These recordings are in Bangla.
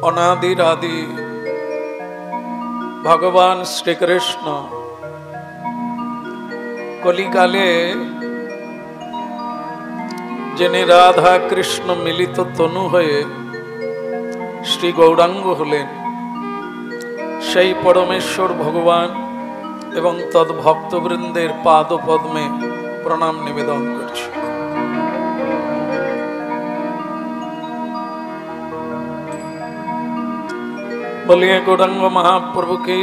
অনাদির আদি ভগবান শ্রীকৃষ্ণ কলিকালে যিনি রাধা কৃষ্ণ মিলিত তনু হয়ে শ্রী গৌরাঙ্গ হলেন, সেই পরমেশ্বর ভগবান এবং তদ্ভক্তবৃন্দের পাদ পদ্মে প্রণাম নিবেদন করছি। বলিয়ে গৌরাঙ্গ মহাপ্রভু কি,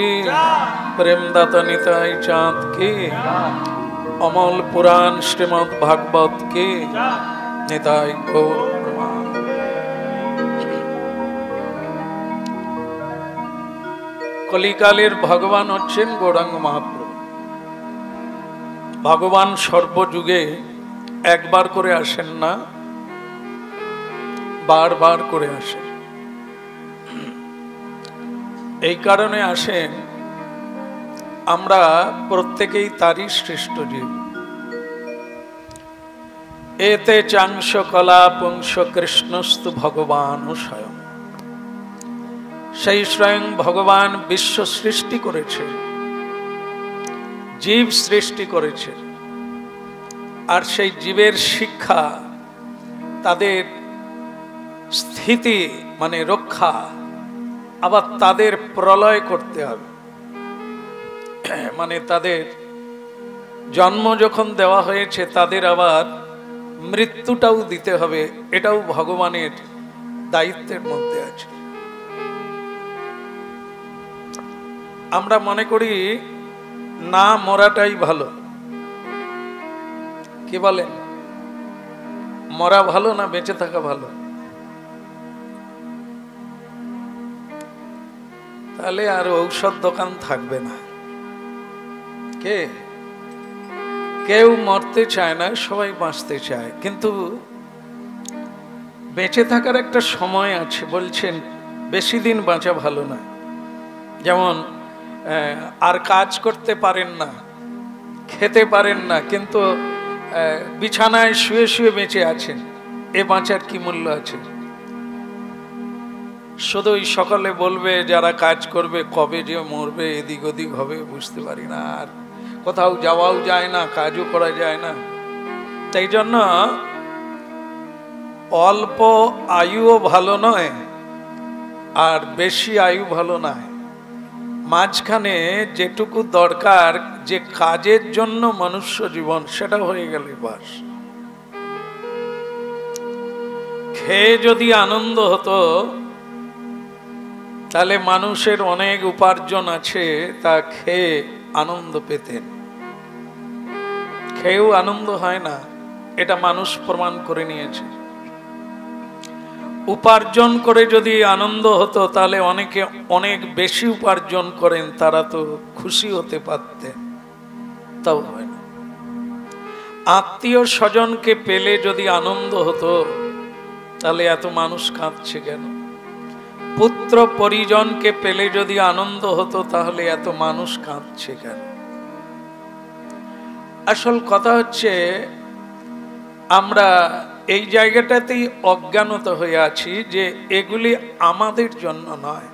প্রেমদাতা নিতাই চাঁদ কি, অমল পুরাণ শ্রীমদ ভাগবত কি, নিতাই গৌর প্রমাণ। কলিকালের ভগবান হচ্ছেন গৌরাঙ্গ মহাপ্রভু। ভগবান সর্বযুগে একবার করে আসেন না, বারবার করে আসেন। এই কারণে আসেন, আমরা প্রত্যেকেই তারই শ্রেষ্ঠ জীব। এতে চাংশ কলা পুংস কৃষ্ণস্তু ভগবান স্বয়ং। সেই স্বয়ং ভগবান বিশ্ব সৃষ্টি করেছে, জীব সৃষ্টি করেছে, আর সেই জীবের শিক্ষা, তাদের স্থিতি মানে রক্ষা, আবার তাদের প্রলয় করতে হবে। মানে তাদের জন্ম যখন দেওয়া হয়েছে, তাদের আবার মৃত্যুটাও দিতে হবে, এটাও ভগবানের দায়িত্বের মধ্যে আছে। আমরা মনে করি না মরাটাই ভালো। কি বলেন, মরা ভালো না বেঁচে থাকা ভালো? তাহলে আর ঔষধ দোকান থাকবে না। কেউ মরতে চায় না, সবাই বাঁচতে চায়, কিন্তু বেঁচে থাকার একটা সময় আছে। বলছেন বেশি দিন বাঁচা ভালো না। যেমন আর কাজ করতে পারেন না, খেতে পারেন না, কিন্তু বিছানায় শুয়ে শুয়ে বেঁচে আছেন, এ বাঁচার কি মূল্য আছে? শুধুই সকলে বলবে যারা কাজ করবে, কবে যে মরবে, এদিক ওদিক হবে বুঝতে পারি না, আর কোথাও যাওয়াও যায় না, কাজও করা যায় না। তাই জন্য অল্প আয়ুও ভালো নয়, আর বেশি আয়ু ভালো নয়। মাঝখানে যেটুকু দরকার, যে কাজের জন্য মনুষ্য জীবন, সেটা হয়ে গেলে বাস। খেয়ে যদি আনন্দ হতো, তাহলে মানুষের অনেক উপার্জন আছে, তা খেয়ে আনন্দ পেতেন। খেয়েও আনন্দ হয় না, এটা মানুষ প্রমাণ করে নিয়েছে। উপার্জন করে যদি আনন্দ হতো, তাহলে অনেকে অনেক বেশি উপার্জন করেন, তারা তো খুশি হতে পারতেন, তাও হয় না। আত্মীয় স্বজনকে পেলে যদি আনন্দ হতো, তাহলে এত মানুষ কাঁদছে কেন? পুত্র পরিজনকে পেলে যদি আনন্দ হতো, তাহলে এত মানুষ কাঁদছে কেন? আসল কথা হচ্ছে, আমরা এই জায়গাটাতেই অজ্ঞানত হয়ে আছি যে এগুলি আমাদের জন্য নয়।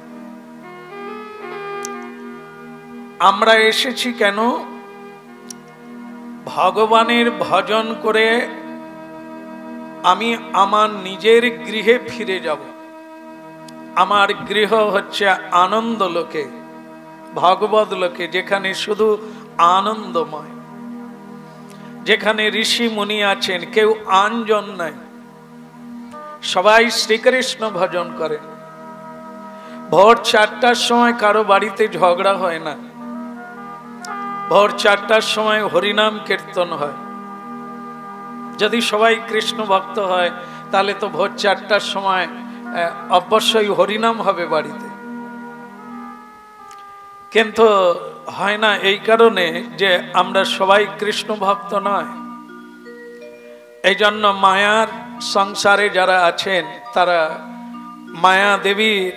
আমরা এসেছি কেন? ভগবানের ভজন করে আমি আমার নিজের গৃহে ফিরে যাব। আমার গৃহ হচ্ছে আনন্দ লোকে, ভগবত লোকে, যেখানে শুধু আনন্দময়, যেখানে ঋষি মুনি আছেন, কেউ আনজন নাই, সবাই শ্রীকৃষ্ণ ভজন করে। ভোর 4টার সময় কারো বাড়িতে ঝগড়া হয় না, ভোর 4টার সময় হরিনাম কীর্তন হয়। যদি সবাই কৃষ্ণ ভক্ত হয়, তাহলে তো ভোর 4টার সময় অবশ্যই হরিনাম হবে বাড়িতে। কিন্তু হয় না, এই কারণে যে আমরা সবাই কৃষ্ণ ভক্ত নয়। এই জন্য মায়ার সংসারে যারা আছেন, তারা মায়া দেবীর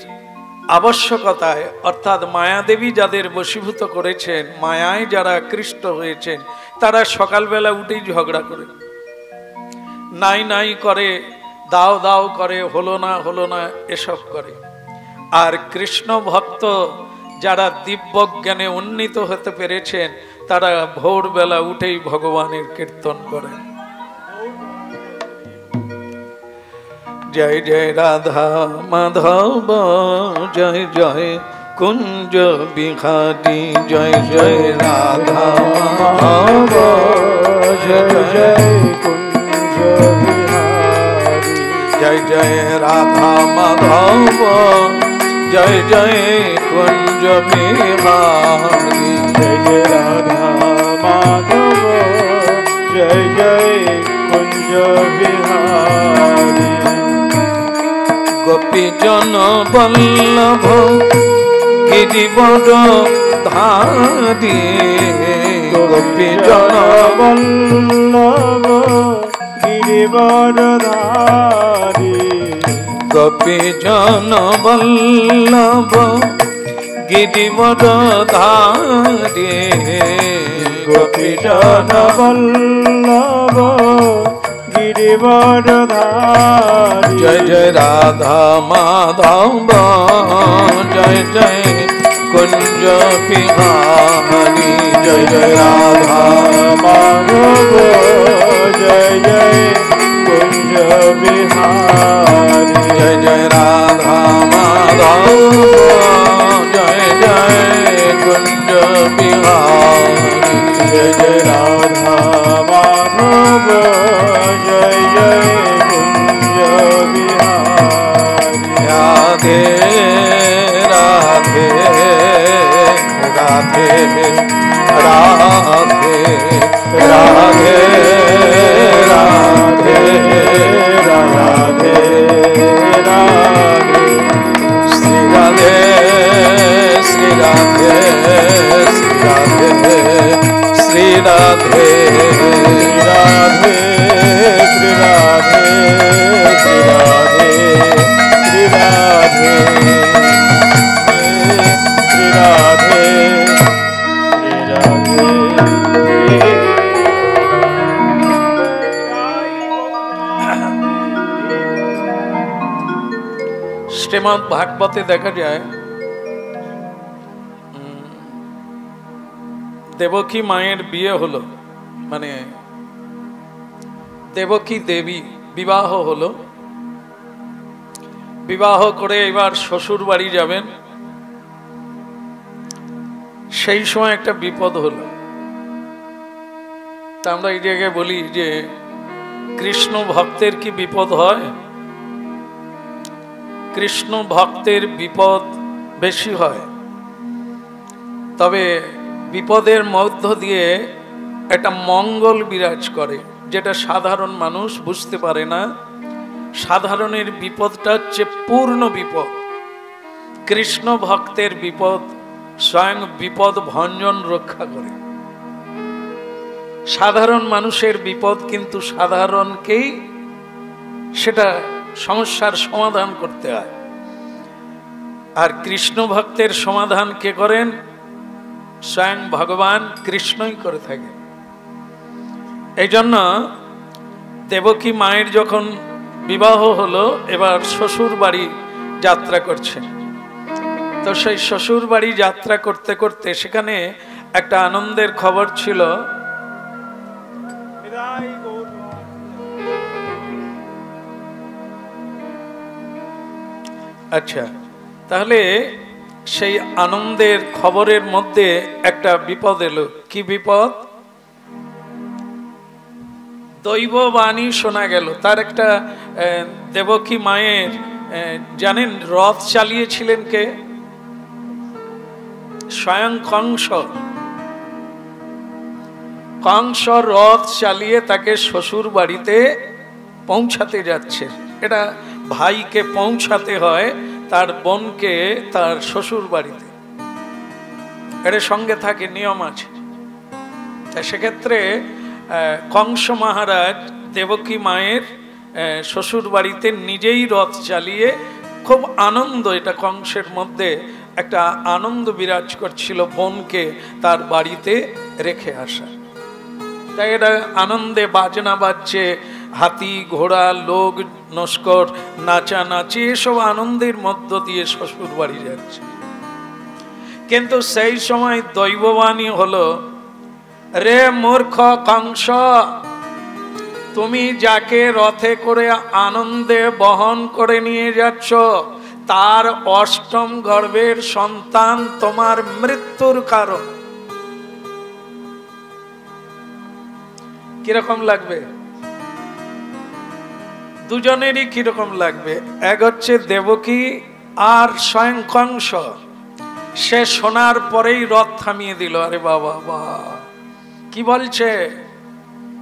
আবশ্যকতায়, অর্থাৎ মায়াদেবী যাদের বশীভূত করেছেন, মায়ায় যারা আকৃষ্ট হয়েছেন, তারা সকালবেলা উঠেই ঝগড়া করে, নাই নাই করে, দাও দাও করে, হলো না এসব করে। আর কৃষ্ণ ভক্ত যারা দিব্য জ্ঞানে উন্নীত হতে পেরেছেন তারা ভোরবেলা উঠেই ভগবানের কীর্তন করেন। জয় জয় রাধা মাধব জয় জয় কুঞ্জ বিহারী জয় জয় রাধা মাধব জয় জয় কুঞ্জ বিহারী জয় জয় রাধা মাধব জয় জয় কুঞ্জ বিহারী জয় জয় রাধা মাধব জয় জয় কুঞ্জ বিহারী গোপী জন বল্লভ গিরিবর ধারী গোপী জন বল্লভ গিরিবর ধারী গোপী জন বল্লভ গিরিবর ধারী গোপী জন বল্লভ গিরিবর ধারী জয় জয় রাধা মাধব জয় জয় কুঞ্জ বিহারী জয় জয় রাধা মাধব জয় জয় কুঞ্জ বিহারী জয় জয় রাধা মাধব জয় জয় কুঞ্জ বিহারী জয় জয় রাধা মাধব জয় জয় কুঞ্জ বিহারী রাধে রাধে রাধে রাধে রাধে রাধে রাধে রাধে শ্রী রাধে শ্রী রাধে শ্রী রাধে শ্রী রাধে শ্রী রাধে শ্রী রাধে শ্রী রাধে শ্রী রাধে শ্রী রাধে। শ্রীমদ্ ভাগবতে দেখা যায় দেবকী মায়ের বিয়ে হলো, মানে দেবকী দেবী বিবাহ হলো, বিবাহ করে এবার শ্বশুর বাড়ি যাবেন। সেই সময় একটা বিপদ হলো। তা আমরা এই জায়গায় বলি যে কৃষ্ণ ভক্তের কি বিপদ হয়? কৃষ্ণ ভক্তের বিপদ বেশি হয়, তবে বিপদের মধ্য দিয়ে একটা মঙ্গল বিরাজ করে, যেটা সাধারণ মানুষ বুঝতে পারে না। সাধারণের বিপদটা হচ্ছে পূর্ণ বিপদ। কৃষ্ণ ভক্তের বিপদ স্বয়ং বিপদ ভঞ্জন রক্ষা করে। সাধারণ মানুষের বিপদ কিন্তু সাধারণকেই সেটা সমস্যার সমাধান করতে হয়, আর কৃষ্ণ ভক্তের সমাধান কে করেন? স্বয়ং ভগবান কৃষ্ণই করে থাকেন। এই জন্য দেবকী মায়ের যখন বিবাহ হলো, এবার শ্বশুর বাড়ি যাত্রা করছেন। তো সেই শ্বশুর বাড়ি যাত্রা করতে করতে সেখানে একটা আনন্দের খবর ছিল। আচ্ছা, তাহলে সেই আনন্দের খবরের মধ্যে একটা বিপদ এলো। কি বিপদ? দৈববাণী শোনা গেল। তার একটা দেবকী মায়ের জানেন রথ চালিয়েছিলেন কে? স্বয়ং কংস। কংস রথ চালিয়ে তাকে শ্বশুর বাড়িতে পৌঁছাতে যাচ্ছে। এটা ভাইকে পৌঁছাতে হয় তার বোনকে তার শ্বশুর বাড়িতে, এটা সঙ্গে থাকে, নিয়ম আছে। সেক্ষেত্রে কংস মহারাজ দেবকী মায়ের শ্বশুর বাড়িতে নিজেই রথ চালিয়ে খুব আনন্দ, এটা কংসের মধ্যে একটা আনন্দ বিরাজ করছিল বোনকে তার বাড়িতে রেখে আসা। তাই এটা আনন্দে বাজনা বাজছে, হাতি ঘোড়া লোক নস্কর নাচানাচি এসব আনন্দের মধ্য দিয়ে শ্বশুর বাড়ি যাচ্ছে। কিন্তু সেই সময় দৈববাণী হলো, রে মূর্খ কংস, তুমি যাকে রথে করে আনন্দে বহন করে নিয়ে যাচ্ছ তার অষ্টম গর্ভের সন্তান তোমার মৃত্যুর কারণ। কিরকম লাগবে? দুজনেরই কিরকম লাগবে? এক হচ্ছে দেবকী আর স্বয়ং কংস। সে শোনার পরেই রথ থামিয়ে দিল। আরে বাবা বা, কি বলছে?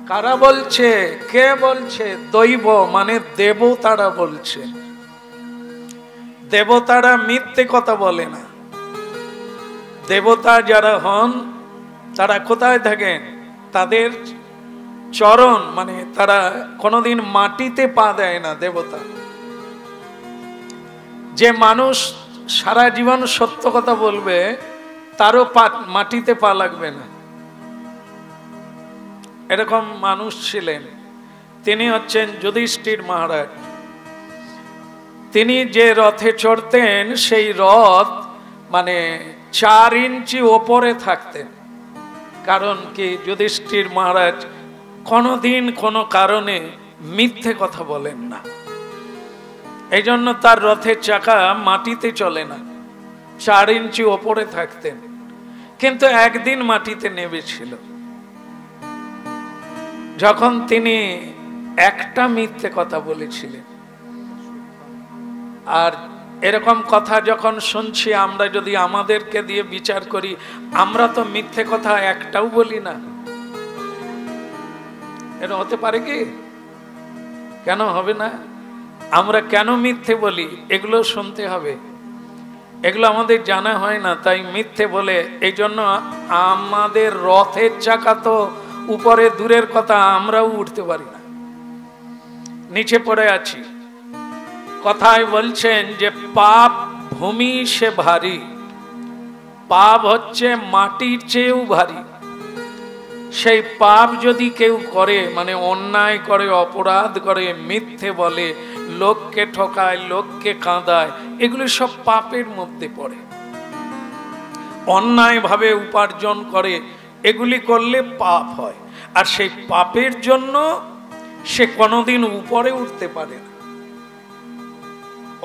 কারা বলছে? কে বলছে? দৈব মানে দেবতারা বলছে। দেবতারা মিথ্যে কথা বলে না। দেবতা যারা হন তারা কোথায় থাকেন? তাদের চরণ মানে তারা কোনোদিন মাটিতে পা দেয় না। দেবতা যে মানুষ সারা জীবন সত্য কথা বলবে তারও মাটিতে পা লাগবে না, এরকম মানুষ ছিলেন। তিনি হচ্ছেন যুধিষ্ঠির মহারাজ। তিনি যে রথে চড়তেন সেই রথ মানে 4 ইঞ্চি ওপরে থাকতেন। কারণ কি? যুধিষ্ঠির মহারাজ কোনোদিন কোনো কারণে মিথ্যে কথা বলেন না, এই জন্য তার রথের চাকা মাটিতে চলে না, 4 ইঞ্চি ওপরে থাকতেন। কিন্তু একদিন মাটিতে নেমেছিল যখন তিনি একটা মিথ্যে কথা বলেছিলেন। আর এরকম কথা যখন শুনছি আমরা, যদি আমাদেরকে দিয়ে বিচার করি, আমরা তো মিথ্যে কথা একটাও বলি না। এটা হতে পারে কি? কেন হবে না? আমরা কেন মিথ্যে বলি এগুলো শুনতে হবে। এগুলো আমাদের জানা হয় না, তাই মিথ্যে বলে। এই জন্য আমাদের রথের চাকা তো উপরে দূরের কথা, আমরাও উঠতে পারি না, নিচে পড়ে আছি। কথায় বলছেন যে পাপ ভূমি সে ভারী, পাপ হচ্ছে মাটির চেয়েও ভারী। সেই পাপ যদি কেউ করে মানে অন্যায় করে, অপরাধ করে, মিথ্যে বলে, লোককে ঠকায়, লোককে কাঁদায়, এগুলো সব পাপের মধ্যে পড়ে। অন্যায় ভাবে উপার্জন করে, এগুলি করলে পাপ হয়। আর সেই পাপের জন্য সে কোনোদিন উপরে উঠতে পারে না।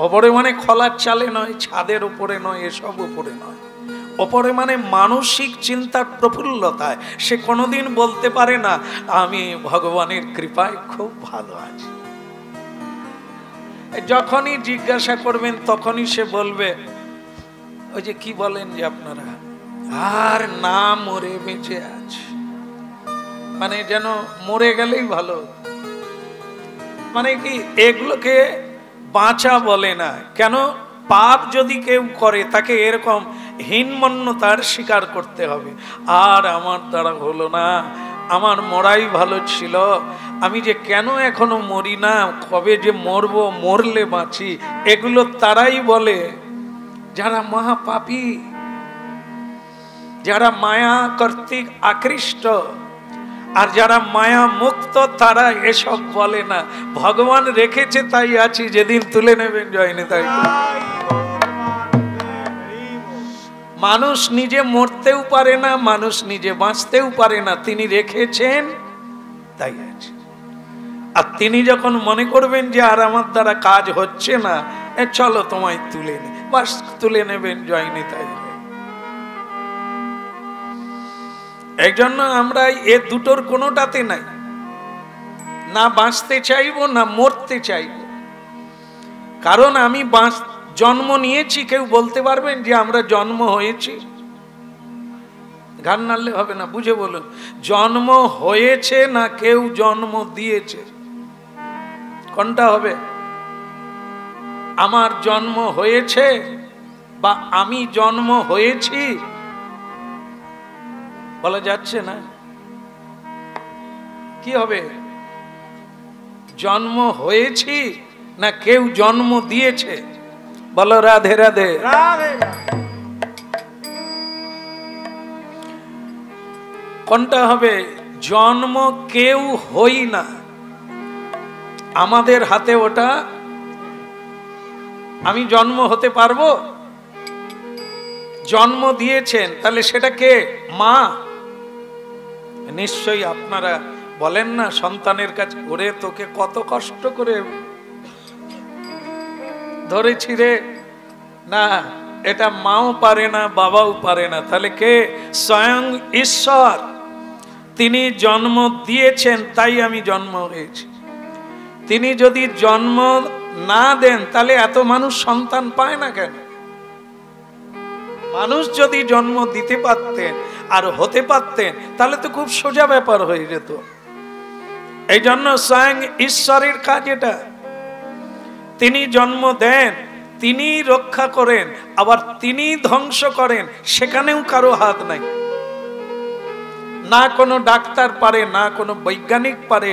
ওপরে মানে খোলার চালে নয়, ছাদের উপরে নয়, এসব উপরে নয়। ওপরে মানে মানসিক চিন্তার প্রফুল্লতায় সে কোনোদিন বলতে পারে না আমি ভগবানের কৃপায় খুব ভালো আছি। যখনই জিজ্ঞাসা করবেন তখনই সে বলবে, ওই যে কি বলেন যে আপনারা, আর না মরে বেঁচে আছে, মানে যেন মরে গেলেই ভালো। মানে কি? এগুলোকে বাঁচা বলে না। কেন? পাপ যদি কেউ করে তাকে এরকম হীনমন্যতার স্বীকার করতে হবে। আর আমার দ্বারা হলো না, আমার মরাই ভালো ছিল, আমি যে কেন এখনো মরি না, কবে যে মরবো, মরলে বাঁচি। এগুলো তারাই বলে যারা মহাপাপী, যারা মায়া কর্তৃক আকৃষ্ট। আর যারা মায়া মুক্ত তারা এসব বলে না। ভগবান রেখেছে তাই আছি, যেদিন তুলে নেবেন জয়নি তাই। মানুষ নিজে মরতেও পারে না, মানুষ নিজে বাঁচতেও পারে না, তিনি রেখেছেন তাই আছে। আর তিনি যখন মনে করবেন যে আর আমার দ্বারা কাজ হচ্ছে না, চলো তোমায় তুলে নি, বাস তুলে নেবেন জয়নি তাই। এই জন্য আমরা এ দুটোর কোনোটাতে নাই, না বাঁচতে চাইবো না মরতে চাইবো। কারণ আমি জন্ম নিয়েছি, কেউ বলতে পারবেন যে আমরা জন্ম হয়েছি? গান নাড়লে হবে না, বুঝে বলুন। জন্ম হয়েছে না কেউ জন্ম দিয়েছে? কোনটা হবে? আমার জন্ম হয়েছে বা আমি জন্ম হয়েছি? বলা যাচ্ছে না। কি হবে? জন্ম হয়েছি না কেউ জন্ম দিয়েছে? বলো রাধে রাধে। কোনটা হবে? জন্ম কেউ হই না, আমাদের হাতে ওটা। আমি জন্ম হতে পারবো? জন্ম দিয়েছেন, তাহলে সেটা কে? মা। নিশ্চয়ই আপনারা বলেন না সন্তানের কাছে, ওরে তোকে কত কষ্ট করে ধরেছি রে। না, এটা মাও পারে না, বাবাও পারে না। তাহলে কে? স্বয়ং ঈশ্বর। তিনি জন্ম দিয়েছেন, তাই আমি জন্ম হয়েছি। তিনি যদি জন্ম না দেন তাহলে এত মানুষ সন্তান পায় না কেন? মানুষ যদি জন্ম দিতে পারতেন আর হতে পারতেন তাহলে তো খুব সোজা ব্যাপার হয়ে যেত। এই জন্য স্বয়ং ঈশ্বরের কাজ এটা। তিনি জন্ম দেন, তিনি রক্ষা করেন, আবার তিনি ধ্বংস করেন, সেখানেও কারো হাত নাই। না কোনো ডাক্তার পারে, না কোনো বৈজ্ঞানিক পারে,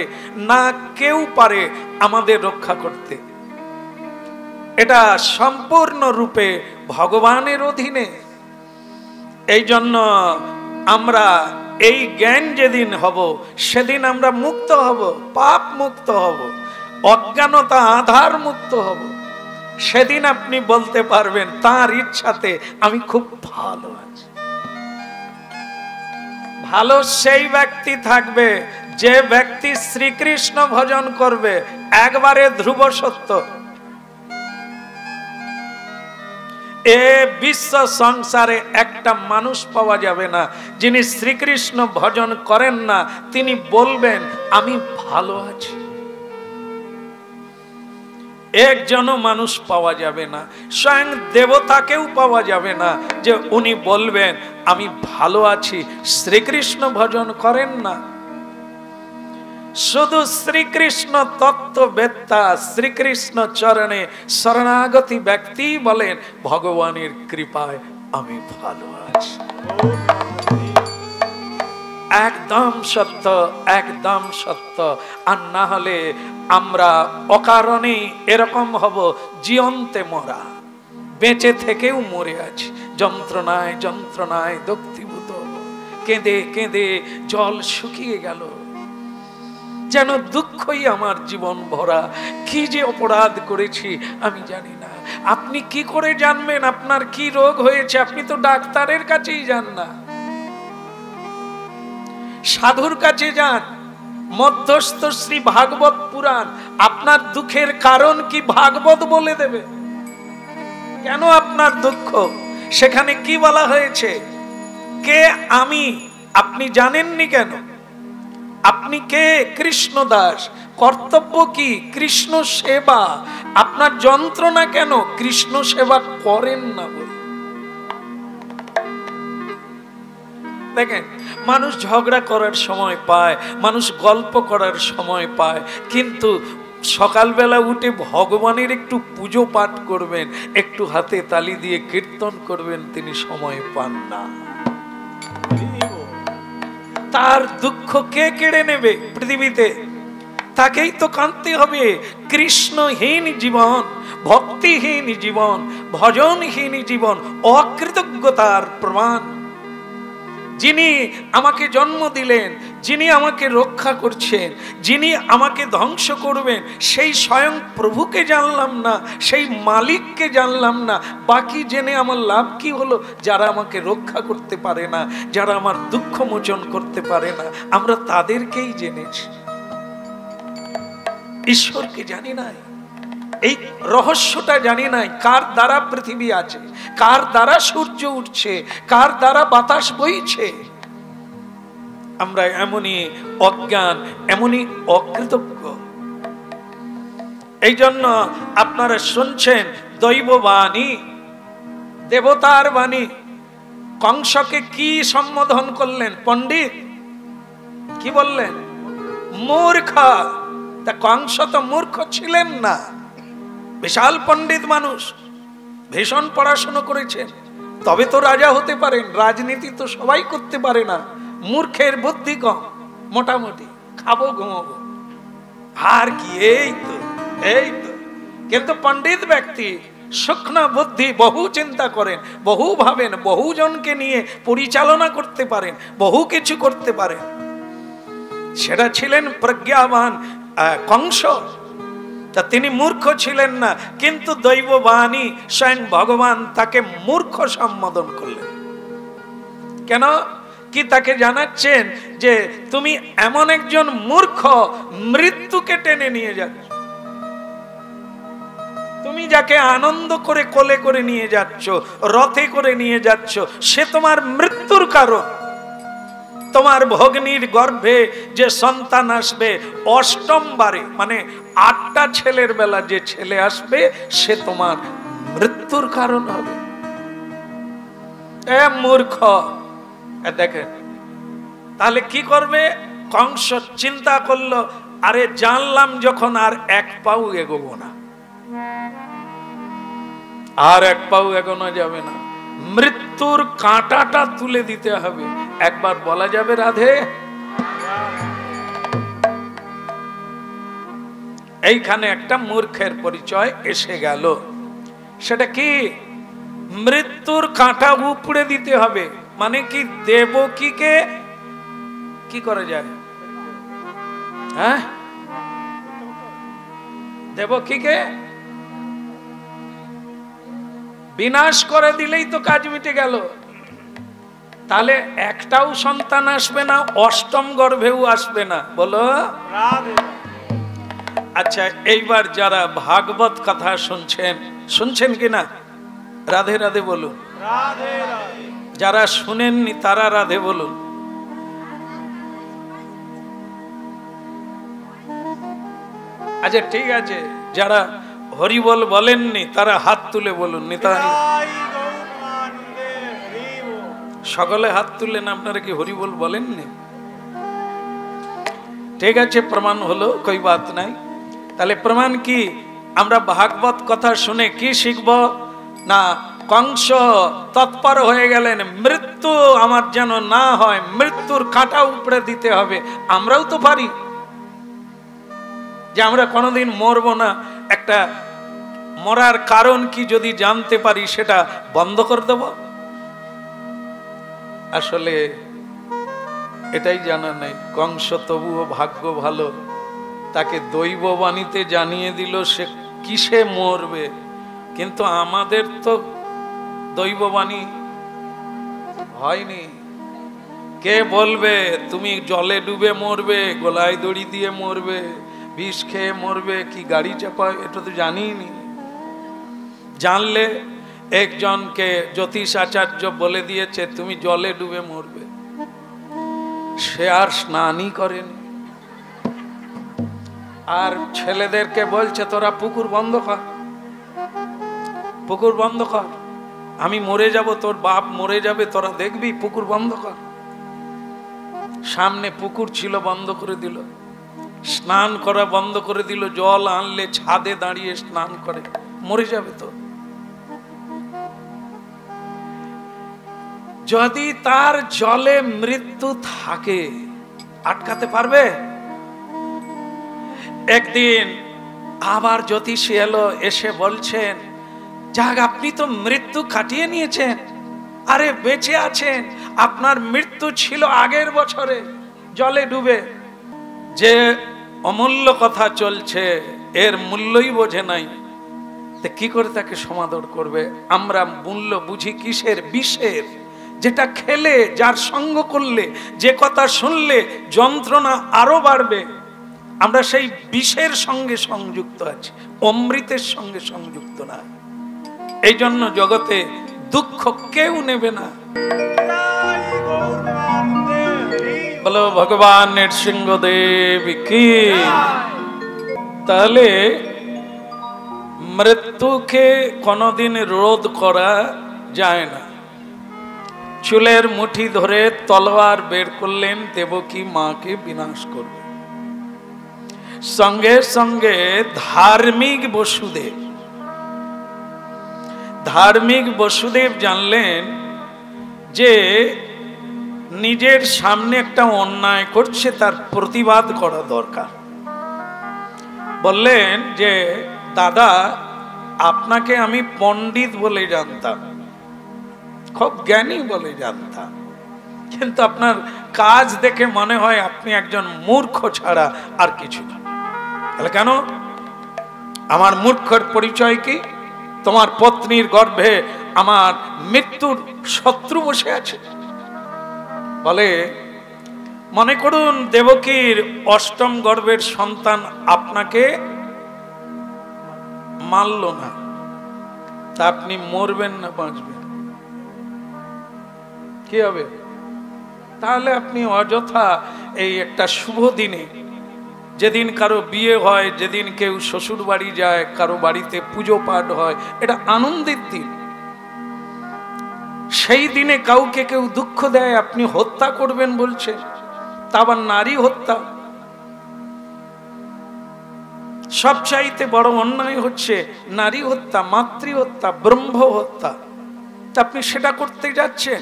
না কেউ পারে আমাদের রক্ষা করতে। এটা সম্পূর্ণ রূপে ভগবানের অধীনে। এই জন্য আমরা এই জ্ঞান যেদিন হব সেদিন আমরা মুক্ত হব, পাপ মুক্ত হব, অজ্ঞানতা আধার মুক্ত হব। সেদিন আপনি বলতে পারবেন তার ইচ্ছাতে আমি খুব ভালো আছি। ভালো সেই ব্যক্তি থাকবে যে ব্যক্তি শ্রীকৃষ্ণ ভজন করবে, একবারে ধ্রুব সত্য। এ বিশ্ব সংসারে একটা মানুষ পাওয়া যাবে না যিনি শ্রীকৃষ্ণ ভজন করেন না, তিনি বলবেন আমি ভালো আছি। একজনও মানুষ পাওয়া যাবে না, স্বয়ং দেবতাকেও পাওয়া যাবে না যে উনি বলবেন আমি ভালো আছি, শ্রীকৃষ্ণ ভজন করেন না। শুধু শ্রীকৃষ্ণ তত্ত্ববেত্তা, শ্রীকৃষ্ণ চরণে শরণাগতি ব্যক্তি বলেন ভগবানের কৃপায় আমি ভালো আছি। একদম সত্য, একদম সত্য। আর না হলে আমরা অকারণে এরকম হব জীবন্তে মরা, বেঁচে থেকেও মরে আছি, যন্ত্রণায় যন্ত্রণায় দগ্ধীভূত, কেঁদে কেঁদে জল শুকিয়ে গেল, যেন দুঃখই আমার জীবন ভরা। কি যে অপরাধ করেছি আমি জানি না। আপনি কি করে জানবেন আপনার কি রোগ হয়েছে? আপনি তো ডাক্তারের কাছেই যান না, সাধুর কাছে যান। মধ্যস্থ শ্রী ভাগবত পুরাণ আপনার দুঃখের কারণ কি ভাগবত বলে দেবে। কেন আপনার দুঃখ, সেখানে কি বলা হয়েছে? কে আমি আপনি জানেননি কেন? আপনি কে? কৃষ্ণ দাস। কর্তব্য কি? কৃষ্ণ সেবা। আপনার যন্ত্রণা কেন? কৃষ্ণ সেবা করেন না বলে। দেখেন, মানুষ ঝগড়া করার সময় পায়, মানুষ গল্প করার সময় পায়, কিন্তু সকালবেলা উঠে ভগবানের একটু পুজো পাঠ করবেন, একটু হাতে তালি দিয়ে কীর্তন করবেন, তিনি সময় পান না। তার দুঃখ কে কেড়ে নেবে পৃথিবীতে? তাকেই তো কাঁদতে হবে। কৃষ্ণহীন জীবন, ভক্তিহীন জীবন, ভজনহীন জীবন অকৃতজ্ঞতার প্রমাণ। যিনি আমাকে জন্ম দিলেন, যিনি আমাকে রক্ষা করছেন, যিনি আমাকে ধ্বংস করবেন, সেই স্বয়ং প্রভুকে জানলাম না, সেই মালিককে জানলাম না, বাকি জেনে আমার লাভ কি হলো? যারা আমাকে রক্ষা করতে পারে না, যারা আমার দুঃখ মোচন করতে পারে না, আমরা তাদেরকেই জেনেছি, ঈশ্বরকে জানি নাই। এই রহস্যটা জানি নাই, কার দ্বারা পৃথিবী আছে, কার দ্বারা সূর্য উঠছে, কার দ্বারা বাতাস বইছে। আমরা এমনই অজ্ঞান, এমনই অকৃতজ্ঞ। এই জন্য আপনারা শুনছেন দৈববাণী, দেবতার বাণী। কংসকে কি সম্বোধন করলেন পণ্ডিত? কি বললেন? মূর্খ। তা কংস তো মূর্খ ছিলেন না, বিশাল পণ্ডিত মানুষ, ভীষণ পড়াশোনা করেছেন, তবে তো রাজা হতে পারেন। রাজনীতি তো সবাই করতে পারে না, মূর্খের বুদ্ধি কম, মোটামুটি খাবো ঘুমাবো আর কি, এই তো এই তো। কিন্তু পণ্ডিত ব্যক্তি সূক্ষ্ম বুদ্ধি, বহু চিন্তা করেন, বহু ভাবেন, বহু জনকে নিয়ে পরিচালনা করতে পারেন, বহু কিছু করতে পারেন। সেটা ছিলেন প্রজ্ঞাবান কংস। তা তিনি মূর্খ ছিলেন না, কিন্তু দৈববাণী স্বয়ং ভগবান তাকে মূর্খ সম্বোধন করলেন। কেন কি তাকে জানাচ্ছেন যে তুমি এমন একজন মূর্খ, মৃত্যুকে টেনে নিয়ে যাচ্ছ। তুমি যাকে আনন্দ করে কোলে করে নিয়ে যাচ্ছ, রথে করে নিয়ে যাচ্ছ, সে তোমার মৃত্যুর কারণ। তোমার ভগ্নীর গর্ভে যে সন্তান আসবে অষ্টম বারে, মানে 8টা ছেলের বেলা যে ছেলে আসবে, সে তোমার মৃত্যুর কারণ হবে। এ মূর্খ! দেখেন তাহলে কি করবে? কংস চিন্তা করলো, আরে জানলাম যখন আর এক পাও এগোবো না, আর এক পাও এগোনো যাবে না, মৃত্যুর কাঁটাটা তুলে দিতে হবে। একবার বলা যাবে রাধে? এইখানে একটা মূর্খের পরিচয় এসে গেল। সেটা কি? মৃত্যুর কাঁটা উপড়ে দিতে হবে। মানে কি? দেবকীকে কি করা যায়? হ্যাঁ, দেবকীকে বিনাশ করে দিলেই তো কাজ মিটে গেল। তাহলে একটাও সন্তান আসবে না, অষ্টম গর্ভেও আসবে না। বলো আচ্ছা, এইবার যারা ভাগবত কথা শুনছেন কিনা? রাধে রাধে বলুন। যারা শুনেননি তারা রাধে বলুন। আচ্ছা ঠিক আছে, যারা হরিবল বলেননি তারা হাত তুলে বলুন। সকলে হাত তুললেন, আপনারা কি হরিবল বলেননি? ঠিক আছে, প্রমাণ হলো, কই বাত নাই। তাহলে প্রমাণ কি? আমরা ভাগবত কথা শুনে কি শিখব? না, কংস তৎপর হয়ে গেলেন, মৃত্যু আমার যেন না হয়, মৃত্যুর কাঁটা উপড়ে দিতে হবে। আমরাও তো পারি যে আমরা কোনোদিন মরবো না। একটা মরার কারণ কি যদি জানতে পারি, সেটা বন্ধ করে দেব? আসলে এটাই জানা নেই। কংস তবুও ভাগ্য ভালো, তাকে দৈববাণীতে জানিয়ে দিল সে কিসে মরবে। কিন্তু আমাদের তো দৈববাণী হয়নি। কে বলবে তুমি জলে ডুবে মরবে, গলায় দড়ি দিয়ে মরবে, বিষ খেয়ে মরবে, কি গাড়ি চাপায়, এটা তো জানিনি। জানলে একজনকে জ্যোতিষ আচার্য বলে দিয়েছে তুমি জলে ডুবে মরবে, সে আর স্নানই করেনি। আর ছেলেদেরকে বলছে তোরা পুকুর বন্ধ কর, পুকুর বন্ধ কর, আমি মরে যাব, তোর বাপ মরে যাবে, তোরা দেখবি, পুকুর বন্ধ কর। সামনে পুকুর ছিল, বন্ধ করে দিল। স্নান করা বন্ধ করে দিল। জল আনলে ছাদে দাঁড়িয়ে স্নান করে, মরে যাবে তো। যদি তার জলে মৃত্যু থাকে, আটকাতে পারবে? একদিন আবার জ্যোতিষী এলো, এসে বলছেন যাক আপনি তো মৃত্যু কাটিয়ে নিয়েছেন, আরে বেঁচে আছেন, আপনার মৃত্যু ছিল আগের বছরে জলে ডুবে। যে অমূল্য কথা চলছে, এর মূল্যই বোঝে নাই, কি করে তাকে সমাদর করবে? আমরা মূল্য বুঝি কিসের? বিষের। যেটা খেলে, যার সঙ্গ করলে, যে কথা শুনলে যন্ত্রণা আরো বাড়বে, আমরা সেই বিষের সঙ্গে সংযুক্ত আছি, অমৃতের সঙ্গে সংযুক্ত না। এই জন্য জগতে দুঃখ কেউ নেবে না। বলো ভগবান নৃসিংহদেব কি। তাহলে মৃত্যুকে কোনদিন রোধ করা যায় না। চুলের মুঠি ধরে তলোয়ার বের করলেন, দেবকী মাকে বিনাশ করবে। সঙ্গে সঙ্গে ধার্মিক বসুদেব জানলেন যে নিজের সামনে একটা অন্যায় করছে, তার প্রতিবাদ করা দরকার। বললেন যে দাদা, আপনাকে আমি পণ্ডিত বলে জানতাম, খুব জ্ঞানী বলে জানতাম, কিন্তু আপনার কাজ দেখে মনে হয় আপনি একজন মূর্খ ছাড়া আর কিছু না। তাহলে কেন? আমার মূর্খর পরিচয় কি? তোমার পত্নীর গর্ভে আমার মৃত্যুর শত্রু বসে আছে। বলে, মনে করুন দেবকীর অষ্টম গর্ভের সন্তান আপনাকে মারল না, তা আপনি মরবেন না বাঁচবেন? কি হবে? তাহলে আপনি অযথা এই একটা শুভ দিনে, যেদিন কারো বিয়ে হয়, যেদিন কেউ শ্বশুর বাড়ি যায়, কারো বাড়িতে পুজো পাঠ হয়, এটা আনন্দের দিন, সেই দিনে কাউকে কেউ দুঃখ দেয়, আপনি হত্যা করবেন বলছেন, তা আবার নারী হত্যা। সবচাইতে বড় অন্যায় হচ্ছে নারী হত্যা, মাতৃ হত্যা, ব্রহ্ম হত্যা। তা আপনি সেটা করতে যাচ্ছেন।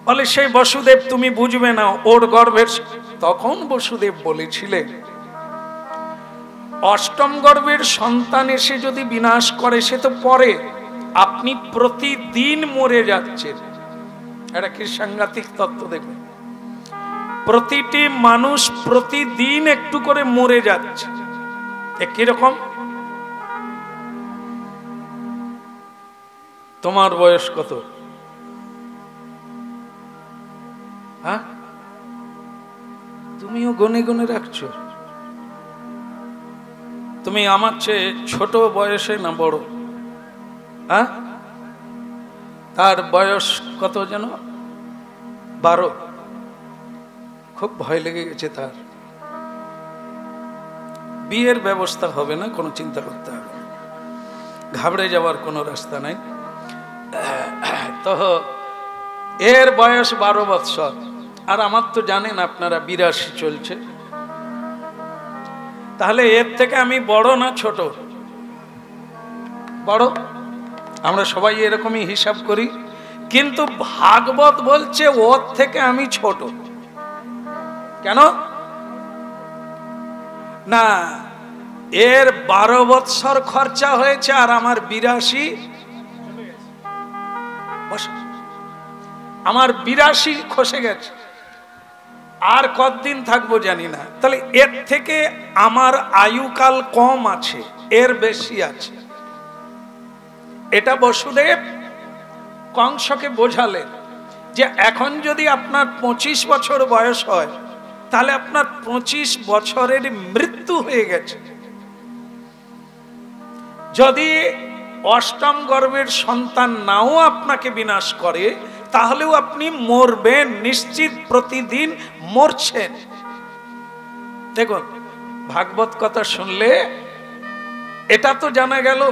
বলে, সেই বসুদেব তুমি বুঝবে না, ওর গর্ভের। তখন বসুদেব বলেছিলেন, অষ্টম গর্ভের সন্তান এসে যদি বিনাশ করে সে তো পরে, আপনি প্রতিদিন মরে যাচ্ছেন। এটা কি সাংঘাতিক তত্ত্ব! দেখুন, প্রতিটি মানুষ প্রতিদিন একটু করে মরে যাচ্ছে। কিরকম? তোমার বয়স কত? হ্যাঁ, তুমিও গনে গনে রাখছো। তুমি আমার চেয়ে ছোট বয়সে না বড়? হ্যাঁ, তার বয়স কত যেন? 12। খুব ভয় লেগে গেছে তার। বিয়ের ব্যবস্থা হবে না, কোনো চিন্তা করতে হবে না, ঘাবড়ে যাওয়ার কোনো রাস্তা নাই। তো এর বয়স 12 বৎসর, আর আমার তো জানেন আপনারা 82 চলছে। তাহলে এর থেকে আমি বড় না ছোট? বড়। আমরা সবাই এরকমই হিসাব করি, কিন্তু ভাগবত বলছে ওর থেকে আমি ছোট। কেন না? এর 12 বৎসর খরচা হয়েছে আর আমার 82। আমার 82 খসে গেছে, আর কতদিন থাকবো জানি না। তাহলে এর থেকে আমার আয়ুকাল কম আছে, এর বেশি আছে। এটা বসুদেব কংসকে বোঝালেন যে এখন যদি আপনার 25 বছর বয়স হয়, তাহলে আপনার 25 বছরের মৃত্যু হয়ে গেছে। যদি অষ্টম গর্ভের সন্তান নাও আপনাকে বিনাশ করে, তাহলেও আপনি মরবেন নিশ্চিত, প্রতিদিন মরছেন। দেখুন, ভাগবত কথা শুনলে এটা তো জানা গেল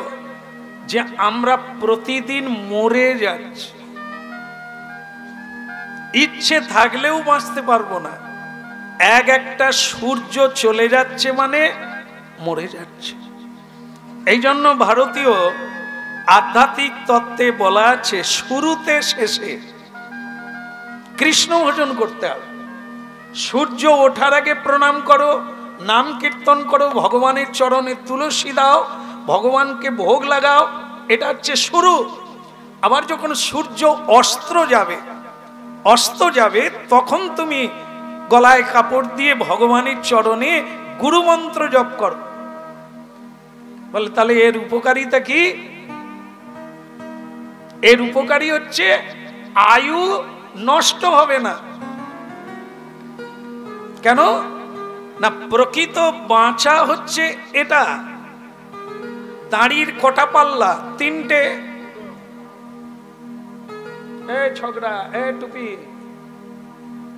যে আমরা প্রতিদিন মরে যাচ্ছি, ইচ্ছে থাকলেও বাঁচতে পারবো না। একটা সূর্য চলে যাচ্ছে মানে মরে যাচ্ছে। এই জন্য ভারতীয় আধ্যাত্মিক তত্ত্বে বলা আছে, শুরুতে শেষে কৃষ্ণ ভজন করতে হবে। সূর্য ওঠার আগে প্রণাম করো, নাম কীর্তন করো, ভগবানের চরণে তুলসী দাও, ভগবানকে ভোগ লাগাও, এটা হচ্ছে শুরু। আবার যখন সূর্য অস্ত যাবে তখন তুমি গলায় কাপড় দিয়ে ভগবানের চরণে গুরু মন্ত্র জপ করো। বলে, তাহলে এর উপকারিতা কি? এর উপকারী হচ্ছে আয়ু নষ্ট হবে না। কেন না? প্রকৃত বাঁচা হচ্ছে এটা। দাড়ির কটা পাল্লা? 3টে। ছগড়া, টুপি,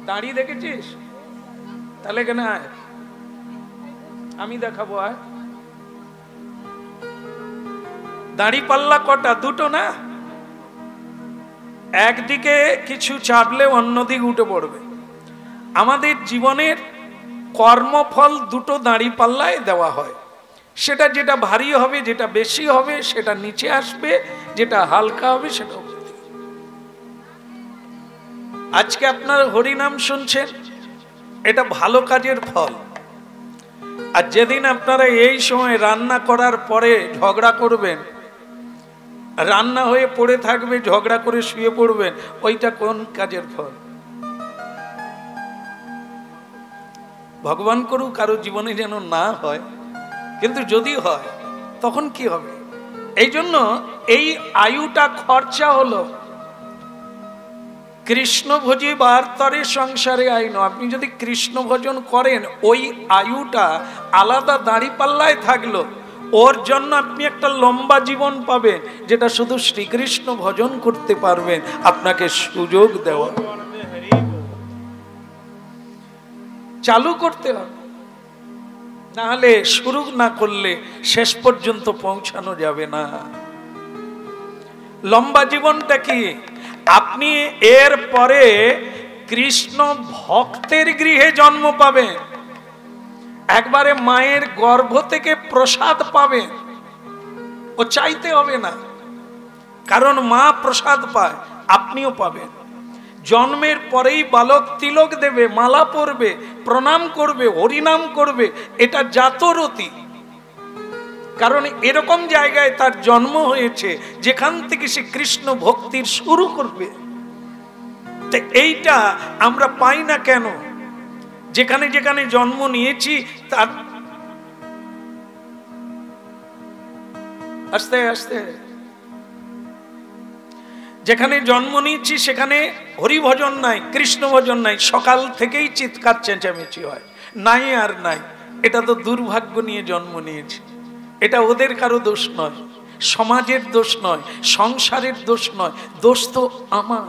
দাড়ি দেখেছিস? তাহলে কেন আয়, আমি দেখাবো। আয়, দাড়ি পাল্লা কটা? 2টো না? একদিকে কিছু চাপলে অন্যদিকে উঠে পড়বে। আমাদের জীবনের কর্মফল 2টো দাড়ি পাল্লায় দেওয়া হয়। সেটা যেটা ভারী হবে, যেটা বেশি হবে সেটা নিচে আসবে, যেটা হালকা হবে সেটা। আজকে আপনারা হরিনাম শুনছেন, এটা ভালো কাজের ফল। আর যেদিন আপনারা এই সময় রান্না করার পরে ঝগড়া করবেন, রান্না হয়ে পড়ে থাকবে, ঝগড়া করে শুয়ে পড়বেন, ওইটা কোন কাজের ফল? ভগবান করুক কারো জীবনে যেন না হয়, কিন্তু যদি হয় তখন কি হবে? এই জন্য এই আয়ুটা খরচা হলো। কৃষ্ণ ভোজি বার্তরে সংসারে আইন। আপনি যদি কৃষ্ণ ভজন করেন, ওই আয়ুটা আলাদা দাঁড়িপাল্লায় থাকলো, ওর জন্য আপনি একটা লম্বা জীবন পাবেন, যেটা শুধু শ্রীকৃষ্ণ ভজন করতে পারবেন। আপনাকে সুযোগ দেওয়া, চালু করতে হবে, নাহলে শুরু না করলে শেষ পর্যন্ত পৌঁছানো যাবে না। লম্বা জীবনটা কি? আপনি এর পরে কৃষ্ণ ভক্তের গৃহে জন্ম পাবেন, একবারে মায়ের গর্ভ থেকে প্রসাদ পাবেন। ও চাইতে হবে না, কারণ মা প্রসাদ পায়, আপনিও পাবেন। জন্মের পরেই বালক তিলক দেবে, মালা পরবে, প্রণাম করবে, হরিনাম করবে, এটা জাতরতি। কারণ এরকম জায়গায় তার জন্ম হয়েছে যেখান থেকে সে কৃষ্ণ ভক্তির শুরু করবে। তো এইটা আমরা পাই না কেন? যেখানে যেখানে জন্ম নিয়েছি তার আস্তে আস্তে যেখানে জন্ম নিয়েছি সেখানে হরিভজন নাই, কৃষ্ণ ভজন নাই। সকাল থেকেই চিৎকার চেঁচামেচি হয়, নাই আর নাই। এটা তো দুর্ভাগ্য নিয়ে জন্ম নিয়েছি। এটা ওদের কারো দোষ নয়, সমাজের দোষ নয়, সংসারের দোষ নয়, দোষ তো আমার।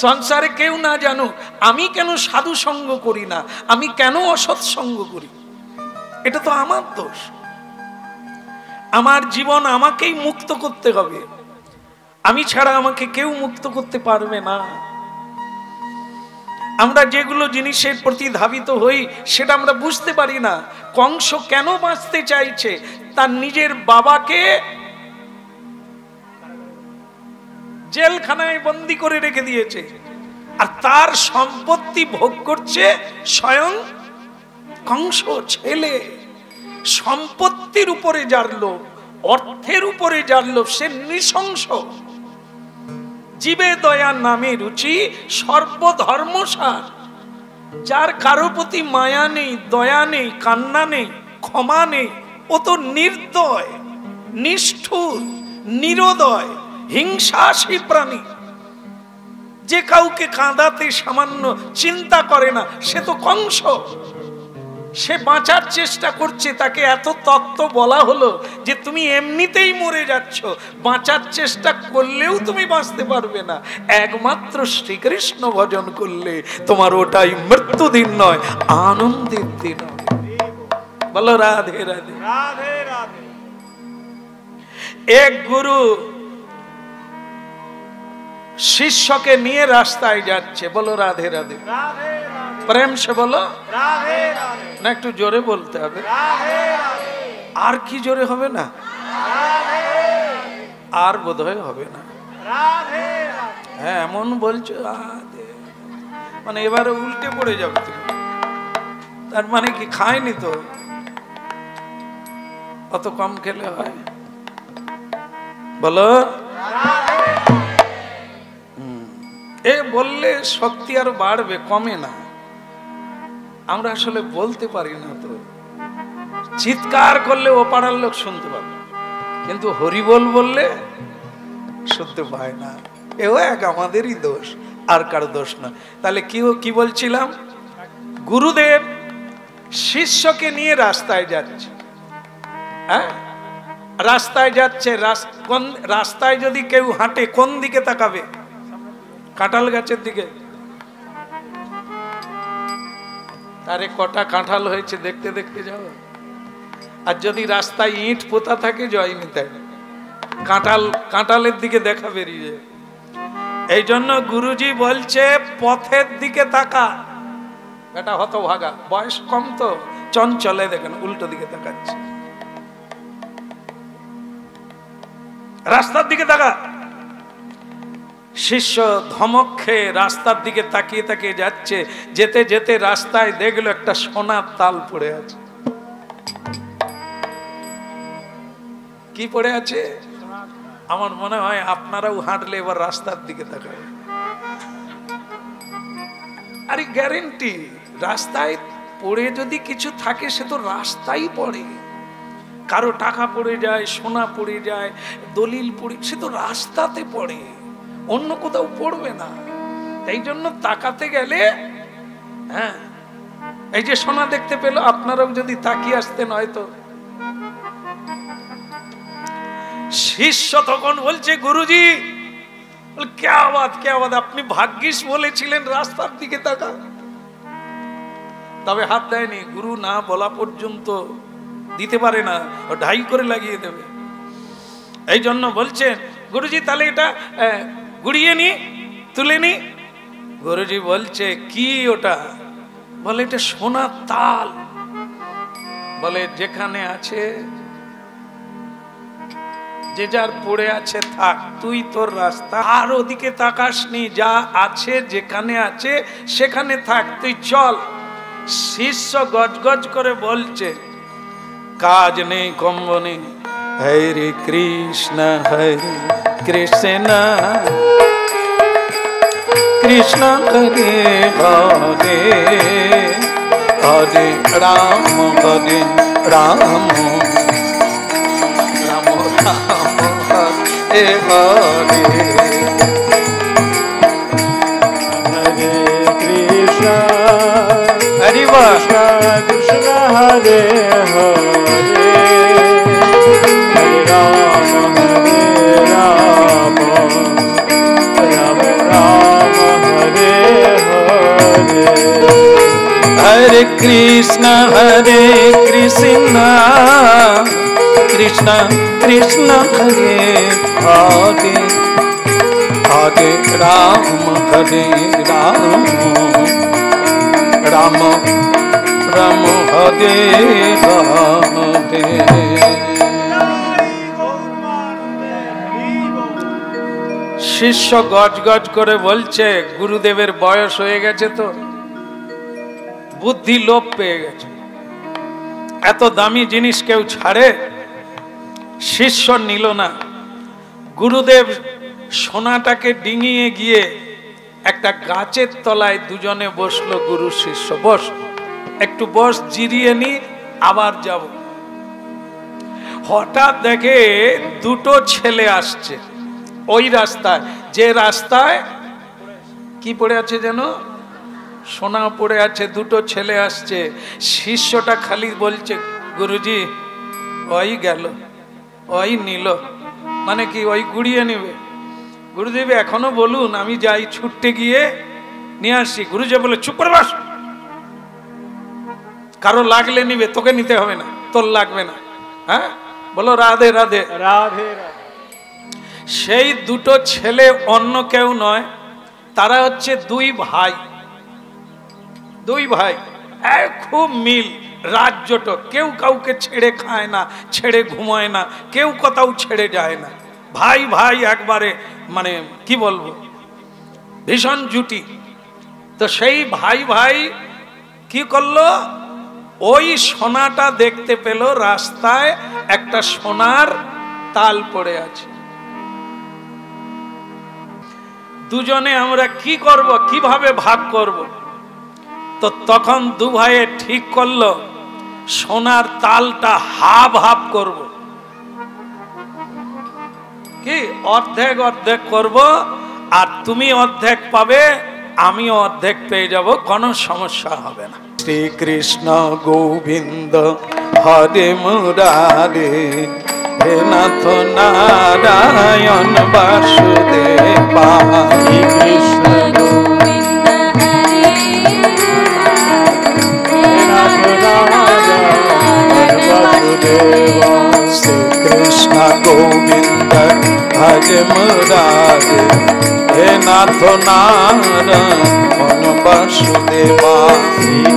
সংসারে কেউ না জানুক আমি কেন সাধু সঙ্গ করি না, আমি কেন অসৎ সঙ্গ করি, এটা তো আমার দোষ। আমার জীবন আমাকেই মুক্ত করতে হবে, আমি ছাড়া আমাকে কেউ মুক্ত করতে পারবে না। আমরা যেগুলো জিনিসের প্রতি ধাবিত হই সেটা আমরা বুঝতে পারি না। কংস কেন বাঁচতে চাইছে? তার নিজের বাবাকে জেলখানায় বন্দী করে রেখে দিয়েছে, আর তার সম্পত্তি ভোগ করছে স্বয়ং কংস ছেলে। সম্পত্তির উপরে যার লোভ, অর্থের উপরে যার লোভ, সে নৃশংস। জীবে দয়া নামে রুচি, সর্বধর্মসার। যার কারো প্রতি মায়া নেই, দয়া নেই, কান্না নেই, ক্ষমা নেই, ও তো নির্দয়, নিষ্ঠুর, নিরোদয়, হিংসাশী প্রাণী। যে কাউকে কাঁদাতে সামান্য চিন্তা করে না, সে তো কংস। সে বাঁচার চেষ্টা করছে, তাকে এত তত্ত্ব বলা হলো যে তুমি এমনিতেই মরে যাচ্ছ, বাঁচার চেষ্টা করলেও তুমি বাঁচতে পারবে না, একমাত্র শ্রীকৃষ্ণ ভজন করলে তোমার ওটাই মৃত্যু দিন নয়, আনন্দের দিন। বলো রাধে রাধে। রাধে রাধে। এক গুরু শিষ্যকে নিয়ে রাস্তায় যাচ্ছে, বলো রাধে রাধে। প্রেম সে বলো রাধে রাধে। না একটু জোরে বলতে হবে, আর কি জোরে হবে না? আর বোধহয় হবে না। হ্যাঁ এমন বলছো, মানে এবারে উল্টে পড়ে যাবে তুমি। তার মানে কি খায়নি তো? অত কম খেলে হয়? বলো এ বললে শক্তি আরো বাড়বে, কমে না। আমরা আসলে বলতে পারি না তো, চিৎকার করলে ও পাড়ার লোক শুনতে পাবে, কিন্তু হরিবোল বললে শুনতে পায় না। এও এক আমাদেরই দোষ, আর কারো দোষ না। তাহলে কি বলছিলাম? গুরুদেব শিষ্যকে নিয়ে রাস্তায় যাচ্ছে। হ্যাঁ রাস্তায় যাচ্ছে, রাস্তায় যদি কেউ হাঁটে কোন দিকে তাকাবে? কাঁঠাল গাছের দিকে। তারে কটা কাঁঠাল হয়েছে দেখতে দেখতে যাও। আর যদি রাস্তায় ইট পোতা থাকে, জয় নিতাই, কাঁঠালের দিকে দেখা বেরিয়ে। এই জন্য গুরুজি বলছে পথের দিকে তাকা। এটা হতভাগা, বয়স কম তো চঞ্চলে, দেখেন উল্টো দিকে তাকাচ্ছে। রাস্তার দিকে তাকা। শিষ্য ধমক খেয়ে রাস্তার দিকে তাকিয়ে তাকিয়ে যাচ্ছে। যেতে যেতে রাস্তায় দেখলো একটা সোনার তাল পড়ে আছে। কি পড়ে আছে? আমার মনে হয় আপনারাও হাঁটলে এবার রাস্তার দিকে তাকাবে। আরে গ্যারেন্টি রাস্তায় পড়ে যদি কিছু থাকে সে তো রাস্তায় পড়ে। কারো টাকা পড়ে যায়, সোনা পড়ে যায়, দলিল পড়ে, সে তো রাস্তাতে পড়ে, অন্য কোথাও পড়বে না। তাই জন্য তাকাতে গেলে, হ্যাঁ, এই যে সোনা দেখতে পেল, আপনারাও যদি তাকিয়ে আসতেন হয়তো। শিষ্য তখন বলছে, গুরুজি ক্যা বাত ক্যা বাত, আপনি ভাগ্যিস বলেছিলেন রাস্তার দিকে তাকা। তবে হাত দেয়নি, গুরু না বলা পর্যন্ত দিতে পারে না, ঢাই করে লাগিয়ে দেবে। এই জন্য বলছেন, গুরুজি তাহলে এটা গুড়িয়ে নি, তুলে নি। গুরুজি বলছে, কি ওটা? বলে এটা সোনার তাল। বলে যেখানে আছে, যে যার পড়ে আছে থাক, তুই তোর রাস্তা, আর ওদিকে তাকাসনি, যা আছে যেখানে আছে সেখানে থাক, তুই চল। শিষ্য গজগজ করে বলছে, কাজ নেই কম্ব নেই, হরে কৃষ্ণ কৃষ্ণ কৃষ্ণ হরে হরে, হরে রাম হরে রাম, রাম রাম হরে হরে, হরে কৃষ্ণ হরি কৃষ্ণ কৃষ্ণ হরে হরে, হরে রাম রাম রাম হরে হরে, হরে কৃষ্ণ কৃষ্ণ কৃষ্ণ হরে হরে, হরে রাম রাম রাম হরে হরে। শিষ্য গজ গজ করে বলছে, গুরুদেবের বয়স হয়ে গেছে, তো বুদ্ধি লোপ পেয়ে গেছে, এত দামি জিনিস কেউ ছাড়ে? শিষ্য নিল না। গুরুদেব সোনাটাকে ডিঙিয়ে গিয়ে একটা গাছের তলায় দুজনে বসলো। গুরু শিষ্য, বস, একটু বস, জিরিয়ে নি, আবার যাব। হঠাৎ দেখে দুটো ছেলে আসছে ওই রাস্তায়, যে রাস্তায় কি পড়ে আছে যেন, সোনা পড়ে আছে। দুটো ছেলে আসছে। শিষ্যটা খালি বলছে, গুরুজি ওই গেল, ওই নিল, মানে কি ওই গুড়িয়ে নিবে। গুরুদেব এখনো বলুন, আমি যাই ছুটতে গিয়ে নিয়ে আসি। গুরুজি বলে, চুপ করে বস, কারো লাগলে নিবে, তোকে নিতে হবে না, তোর লাগবে না। হ্যাঁ, বলো রাধে রাধে রাধে। সেই দুটো ছেলে অন্য কেউ নয়, তারা হচ্ছে দুই ভাই। দুই ভাই, খুব মিল, রাজ্যটা, কেউ কাউকে ছেড়ে খায় না, ছেড়ে ঘুমায় না, কেউ কোথাও ছেড়ে যায় না। ভাই ভাই একবারে, মানে কি বলবো, ভীষণ জুটি। তো সেই ভাই ভাই কি করলো, ওই সোনাটা দেখতে পেল, রাস্তায় একটা সোনার তাল পড়ে আছে। দুজনে আমরা কি করব, কিভাবে ভাগ করব? তো তখন দু ভাইয়ে ঠিক করলো, সোনার তালটা হাফ হাফ করব। কি, অর্ধেক অর্ধেক করব, আর তুমি অর্ধেক পাবে, আমিও অর্ধেক পেয়ে যাব, কোনো সমস্যা হবে না। শ্রীকৃষ্ণ গোবিন্দ হরে মুরারে, হে নাথ নারায়ণ বাসুদেবা। কৃষ্ণ গোবিন্দ হরে নাথ নারায়ণ বাসুদেবা। শ্রীকৃষ্ণ গোবিন্দ হরে মুরারে, হে নাথ নারায়ণ বাসুদেবা।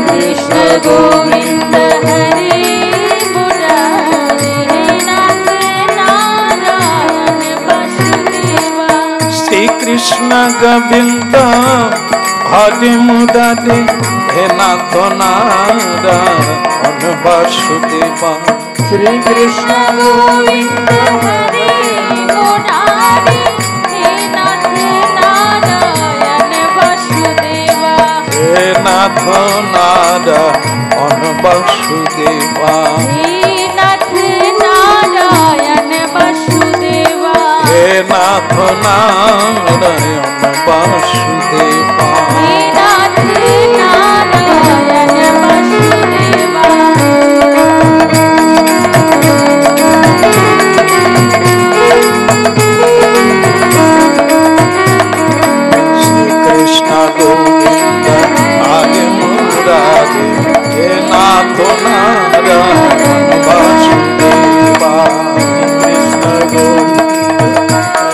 কৃষ্ণ গোবিন্দ হরে মুরারে, হে নাথ নারায়ণ বাসুদেবা। শ্রীকৃষ্ণ গোবিন্দ হরে মুরারে, হে নাথ নারায়ণ বাসুদেবা। শ্রীকৃষ্ণ গোবিন্দ হরে মুরারে, হে নাথ নারায়ণ বাসুদেবা। হে নাথ নারায়ণ বাসুদেবা, হে নাথ নারায়ণ বাসুদেবা, হে নাথ নারায়ণ বাসুদেবা, হে নাথ নারায়ণ বাসুদেবা। শ্রীকৃষ্ণ গোবিন্দ আগে মুরারি, হে নাথ নারায়ণ বাসুদেবা, কৃষ্ণ গোবিন্দ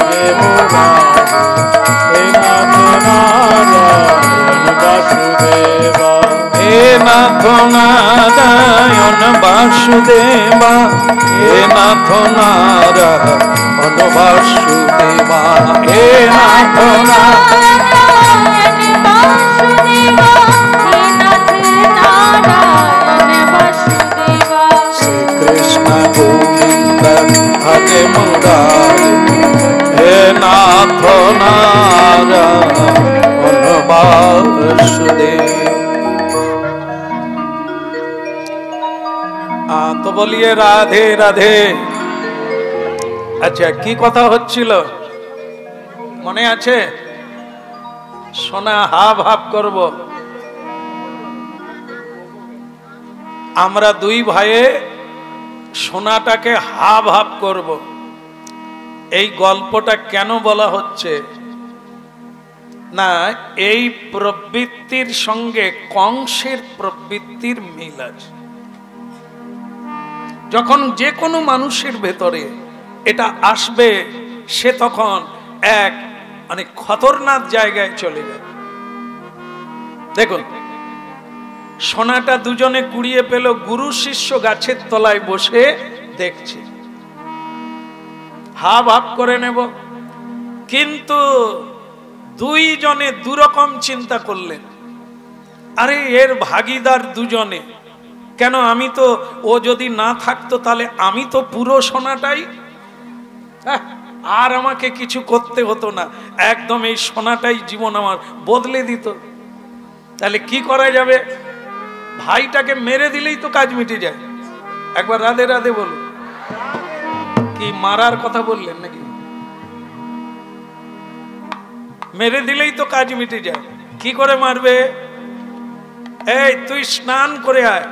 আগে মুরারি, হে নাথ নারায়ণ বাসুদেবা, হে নাথ নারায়ণ বাসুদেবা, হে নাথ নারায়ণ বাসুদেবা, হে নাথ নারায়ণ বাসুদেবা, হে নাথ নারায়ণ বাসুদেবা। শ্রীকৃষ্ণ গোবিন্দ আগে মুরারি, হে নাথ নারায়ণ বাসুদেব। তো বলিয়ে রাধে রাধে। আচ্ছা, কি কথা হচ্ছিল মনে আছে? সোনা হাব হাব করব। আমরা দুই ভাইয়ে সোনাটাকে হাব হাব করব। এই গল্পটা কেন বলা হচ্ছে না, এই প্রবৃত্তির সঙ্গে কংসের প্রবৃত্তির মিল আছে। যখন যে কোনো মানুষের ভেতরে এটা আসবে, সে তখন এক অনেক খতরনাক জায়গায় চলে যাবে। দেখুন, সোনাটা দুজনে কুড়িয়ে পেল, গুরু শিষ্য গাছের তলায় বসে দেখছে, হাব হাব করে নেব। কিন্তু দুইজনে দুরকম চিন্তা করলেন, আরে এর ভাগিদার দুজনে, কেন আমি তো, ও যদি না থাকতো তাহলে আমি তো পুরো সোনাটাই, আর আমাকে কিছু করতে হতো না, একদম এই সোনাটাই জীবন আমার বদলে দিত। তাহলে কি করা যাবে? ভাইটাকে মেরে দিলেই তো কাজ মিটে যায়। একবার রাধে রাধে বলুন। কি মারার কথা বললেন নাকি? মেরে দিলেই তো কাজ মিটে যায়। কি করে মারবে? এই তুই স্নান করে আয়,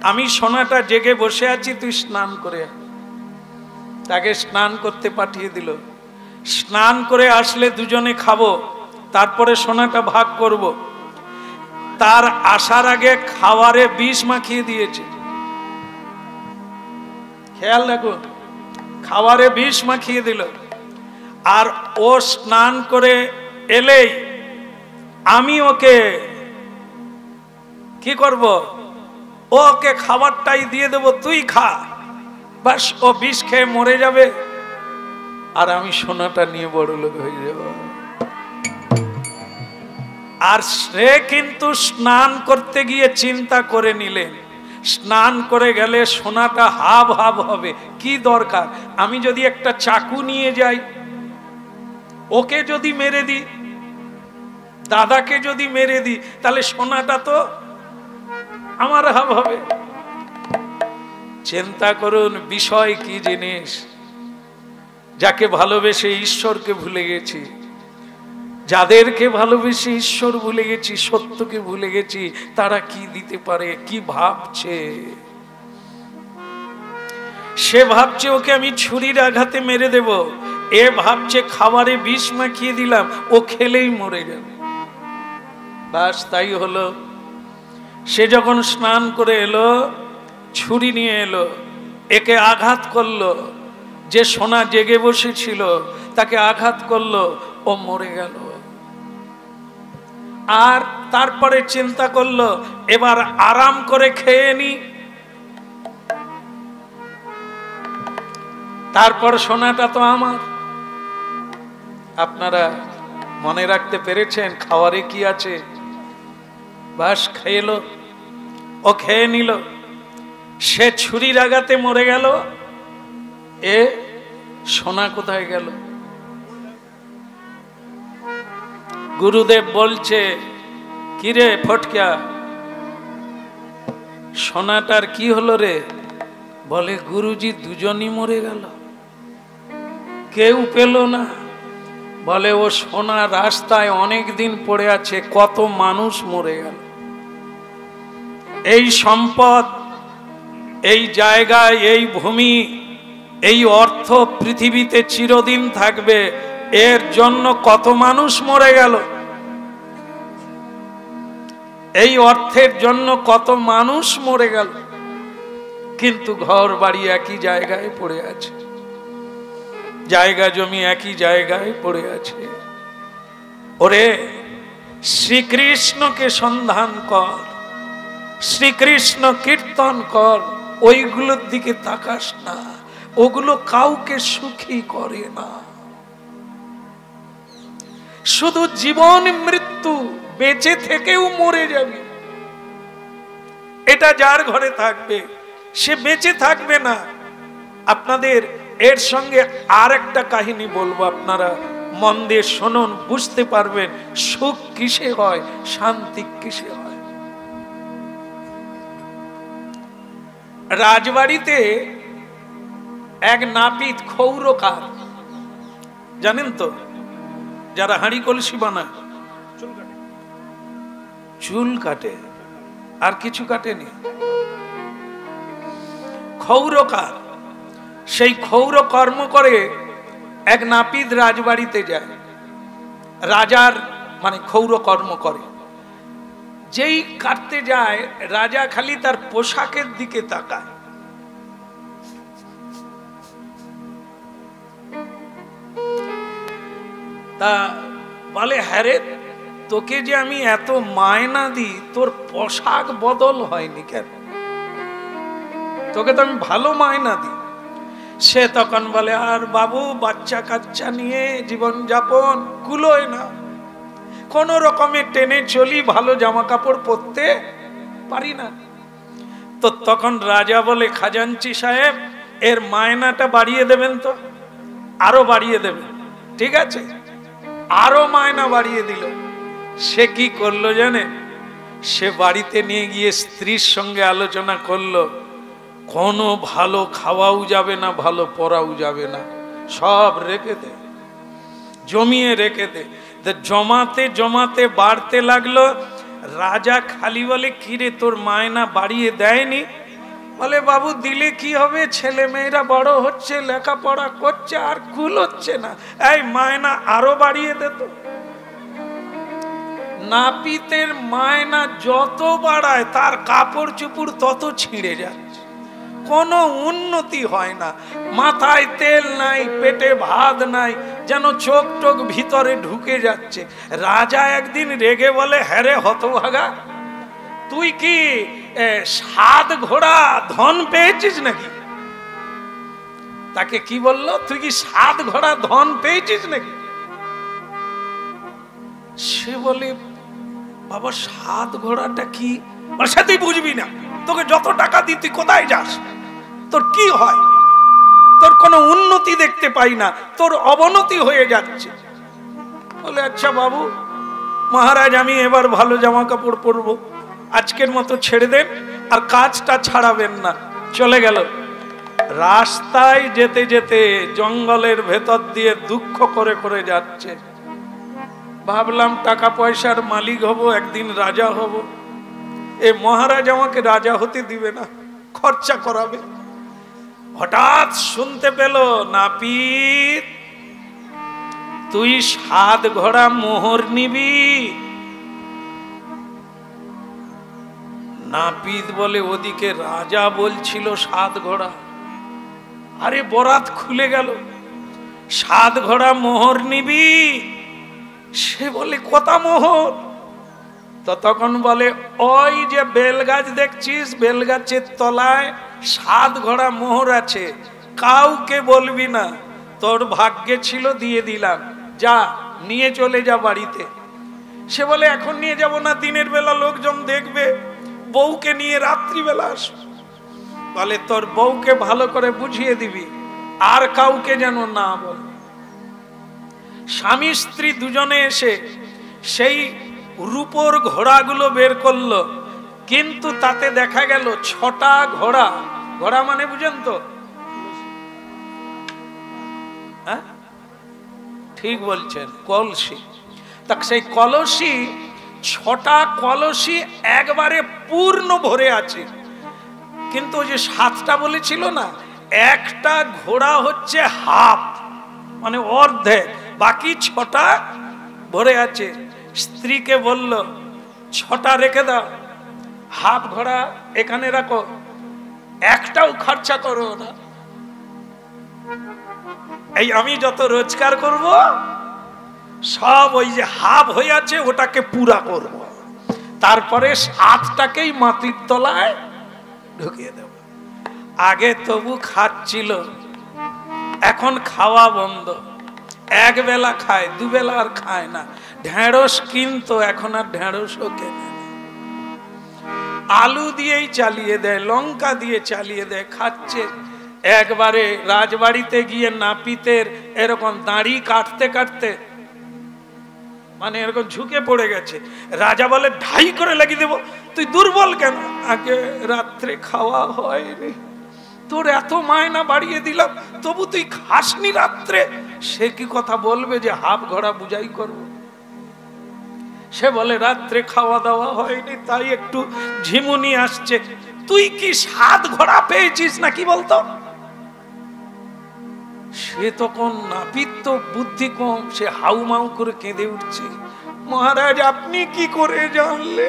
আমি সোনাটা জেগে বসে আছি, তুই স্নান করে আয়। তাকে স্নান করতে পাঠিয়ে দিল। স্নান করে আসলে দুজনে খাবো, তারপরে সোনাটা ভাগ করব। তার আসার আগে খাবারে বিষ মাখিয়ে দিয়েছে। খেয়াল রাখুন, খাবারে বিষ মাখিয়ে দিল। আর ও স্নান করে এলেই আমি ওকে কি করব? ওকে খাবারটাই দিয়ে দেব, তুই খা। বাস, ও বিষ খেয়ে মরে যাবে, আর আমি সোনাটা নিয়ে বড় লোক হয়ে যাব। আর সে কিন্তু স্নান করতে গিয়ে চিন্তা করে নিলেন, স্নান করে গেলে সোনাটা হাব হাব হবে, কি দরকার? আমি যদি একটা চাকু নিয়ে যাই, ওকে যদি মেরে দিই, দাদাকে যদি মেরে দিই, তাহলে সোনাটা তো আমার হাব হবে। চিন্তা করুন বিষয় কি জিনিস। যাকে ভালোবেসে ঈশ্বরকে ভুলে গেছি, যাদেরকে ভালোবেসে ঈশ্বর ভুলে গেছি, সত্যকে ভুলে গেছি, তারা কি দিতে পারে, কি ভাবছে? সে ভাবছে ওকে আমি ছুরির আঘাতে মেরে দেব, এ ভাবছে খাবারে বিষ মাখিয়ে দিলাম, ও খেলেই মরে যাবে। বাস তাই হলো। সে যখন স্নান করে এলো, ছুরি নিয়ে এলো, একে আঘাত করলো। যে সোনা জেগে বসেছিল তাকে আঘাত করলো, ও মরে গেল। আর তারপরে চিন্তা করলো এবার আরাম করে খেয়ে নি। তারপর সোনাটা তো আমার। আপনারা মনে রাখতে পেরেছেন খাওয়ারে কি আছে? বাস খেলো, ও খেয়ে নিল। সে ছুরির আঘাতে মরে গেল, এ সোনা কোথায় গেল? গুরুদেব বলছে, কিরে ফটকা, সোনাটার কি হলো রে? বলে গুরুজি দুজনই মরে গেল, কেউ পেল না। বলে ও সোনা রাস্তায় অনেক দিন পড়ে আছে, কত মানুষ মরে গেল। এই সম্পদ, এই জায়গায়, এই ভূমি, এই অর্থ পৃথিবীতে চিরদিন থাকবে, এর জন্য কত মানুষ মরে গেল। এই অর্থের জন্য কত মানুষ মরে গেল, কিন্তু ঘর বাড়ি একই জায়গায় পড়ে আছে, জায়গা জমি একই জায়গায় পড়ে আছে। ওরে শ্রীকৃষ্ণকে সন্ধান কর, শ্রীকৃষ্ণ কীর্তন কর, ওইগুলোর দিকে তাকাস না, ওগুলো কাউকে সুখী করে না। শুধু জীবন মৃত্যু, বেঁচে থেকেও মরে যাবে, এটা যার ঘরে থাকবে সে বেঁচে থাকবে না। আপনাদের এর সঙ্গে আর একটা কাহিনী বলবো, আপনারা মন দিয়ে শুনুন, বুঝতে পারবেন সুখ কিসে হয়, শান্তি কিসে হয়। রাজবাড়িতে এক নাপিত ক্ষৌরকার, জানেন তো, যারা হাঁড়ি কলসি বানায়, চুল কাটে, আর কিছু কাটেনি, ক্ষৌরকার। সেই ক্ষৌর কর্ম করে এক নাপিত রাজবাড়িতে যায়, রাজার মানে ক্ষৌর কর্ম করে। যেই কাটতে যায়, রাজা খালি তার পোশাকের দিকে তাকায়। তা বলে, হ্যাঁ রে, তোকে যে আমি এত মায়না দিই, তোর পোশাক বদল হয়নি কেন? তোকে তো আমি ভালো মায়না দিই। সে তখন বলে, আর বাবু, বাচ্চা কাচ্চা নিয়ে জীবন যাপন কুলোয় না, কোন রকমে টেনে চলি, ভালো জামা কাপড় পরতে পারি না। তো তখন রাজা বলে, খাজাঞ্চি সাহেব, এর মায়নাটা বাড়িয়ে দেবেন তো, আরো বাড়িয়ে দেবেন। ঠিক আছে, আরো মায়না বাড়িয়ে দিল। সে কি করলো জানে? সে বাড়িতে নিয়ে গিয়ে স্ত্রীর সঙ্গে আলোচনা করলো, কোনো ভালো খাওয়াও যাবে না, ভালো পরাও যাবে না, সব রেখে দে, জমিয়ে রেখে দে। জমাতে জমাতে বাড়তে লাগলো। রাজা খালি বলে, কিরে তোর মায়না বাড়িয়ে দেয়নি? বলে, বাবু দিলে কি হবে, ছেলে মেয়েরা বড় হচ্ছে, লেখাপড়া করছে, আর কুল হচ্ছে না, এই মায়না আরো বাড়িয়ে দে তো। নাপিতের মায়না যত বাড়ায়, তার কাপড় চুপড় তত ছিঁড়ে যাচ্ছে, কোনো উন্নতি হয় না। মাথায় তেল নাই, পেটে ভাত নাই, যেন চোখ টোক ভিতরে ঢুকে যাচ্ছে। রাজা একদিন রেগে বলে, হ্যাঁ রে হতভাগা, তুই কি 7 ঘোড়া ধন পেয়েছিস নাকি? তাকে কি বললো, তুই কি 7 ঘোড়া ধন পেয়েছিস নাকি? সে বলে, বাবা 7 ঘোড়াটা কি? সে তুই বুঝবি না, তোকে যত টাকা দিই তুই কোথায় যাস, তোর কি হয়, তোর কোনো উন্নতি দেখতে পাই না, তোর অবনতি হয়ে যাচ্ছে। বলে, আচ্ছা বাবু মহারাজ, আমি এবার ভালো জামা কাপড় পরবো, আজকের মতো ছেড়ে দেন, আর কাজটা ছাড়াবেন না। চলে গেল। রাস্তায় যেতে যেতে জঙ্গলের ভেতর দিয়ে দুঃখ করে করে যাচ্ছে। ভাবলাম টাকা পয়সার মালিক হব, একদিন রাজা হব, এ মহারাজ আমাকে রাজা হতে দিবে না, খরচা করাবে। হঠাৎ শুনতে পেল, নাপিত তুই 7 ঘোড়া মোহর নিবি? নাপিত বলে, ওদিকে রাজা বলছিল 7 ঘোড়া, আরে বরাত খুলে গেল, 7 ঘোড়া মোহর নিবি? সে বলে, কত মোহর? তো তখন বলে, ওই যে বেলগাছ দেখছিস, বেলগাছের তলায় 7 ঘোড়া মোহর আছে, কাউকে বলবি না, তোর ভাগ্যে ছিল দিয়ে দিলাম, যা নিয়ে চলে যা বাড়িতে। সে বলে, এখন নিয়ে যাব না, দিনের বেলা লোকজন দেখবে, বউকে নিয়ে রাত্রিবেলা আসব। বলে, তোর বউকে ভালো করে বুঝিয়ে দিবি, আর কাউকে যেন না বলে। স্বামী স্ত্রী দুজনে এসে সেই রূপোর ঘোড়াগুলো বের করলো, কিন্তু তাতে দেখা গেল 6টা ঘোড়া, ঘোড়া মানে বুঝেন তো? হ্যাঁ ঠিক বলছেন, কলসি। তা সেই কলসি 6টা কলসি একবারে পূর্ণ ভরে আছে, কিন্তু ওই যে 7টা বলেছিল না, একটা ঘোড়া হচ্ছে হাফ, মানে অর্ধেক, বাকি 6টা ভরে আছে। স্ত্রীকে বলল 6টা রেখে দাও, হাফ ঘোড়া এখানে রাখো, একটাও খরচা করো না। এই আমি যত রোজগার করব সব ওই যে হাফ হয়ে আছে ওটাকে পুরা করব, তারপরে 7টাকেই মাটির তলায় ঢুকিয়ে দেব। আগে তবু খাচ্ছিল, এখন খাওয়া বন্ধ, এক বেলা খায়, দুবেলা আর খায় না। ঢেঁড়স কিনতো, এখন আর ঢেঁড়সও কেনে না, আলু দিয়েই চালিয়ে দেয়, লঙ্কা দিয়ে চালিয়ে দেয়, খাচ্ছে। একবারে রাজবাড়িতে গিয়ে নাপিতের এরকম দাড়ি কাটতে কাটতে মানে এরকম ঝুঁকে পড়ে গেছে। রাজা বলে ঢাই করে লাগিয়ে দেবো, তুই দুর্বল কেন? আগে রাত্রে খাওয়া হয়নি, তোর এত মায়না বাড়িয়ে দিলাম তবু তুই খাসনি রাত্রে। সে কি কথা বলবে যে হাফ ঘোড়া বুঝাই করবো? সে বলে রাত্রে খাওয়া দাওয়া হয়নি তাই একটু ঝিমুনি আসছে। তুই কি 7 ঘোড়া পেয়েছিস নাকি বলতো? সে তখন নাপিত তো বুদ্ধি কম, সে হাউমাউ করে কেঁদে উঠছে, মহারাজ আপনি কি করে জানলে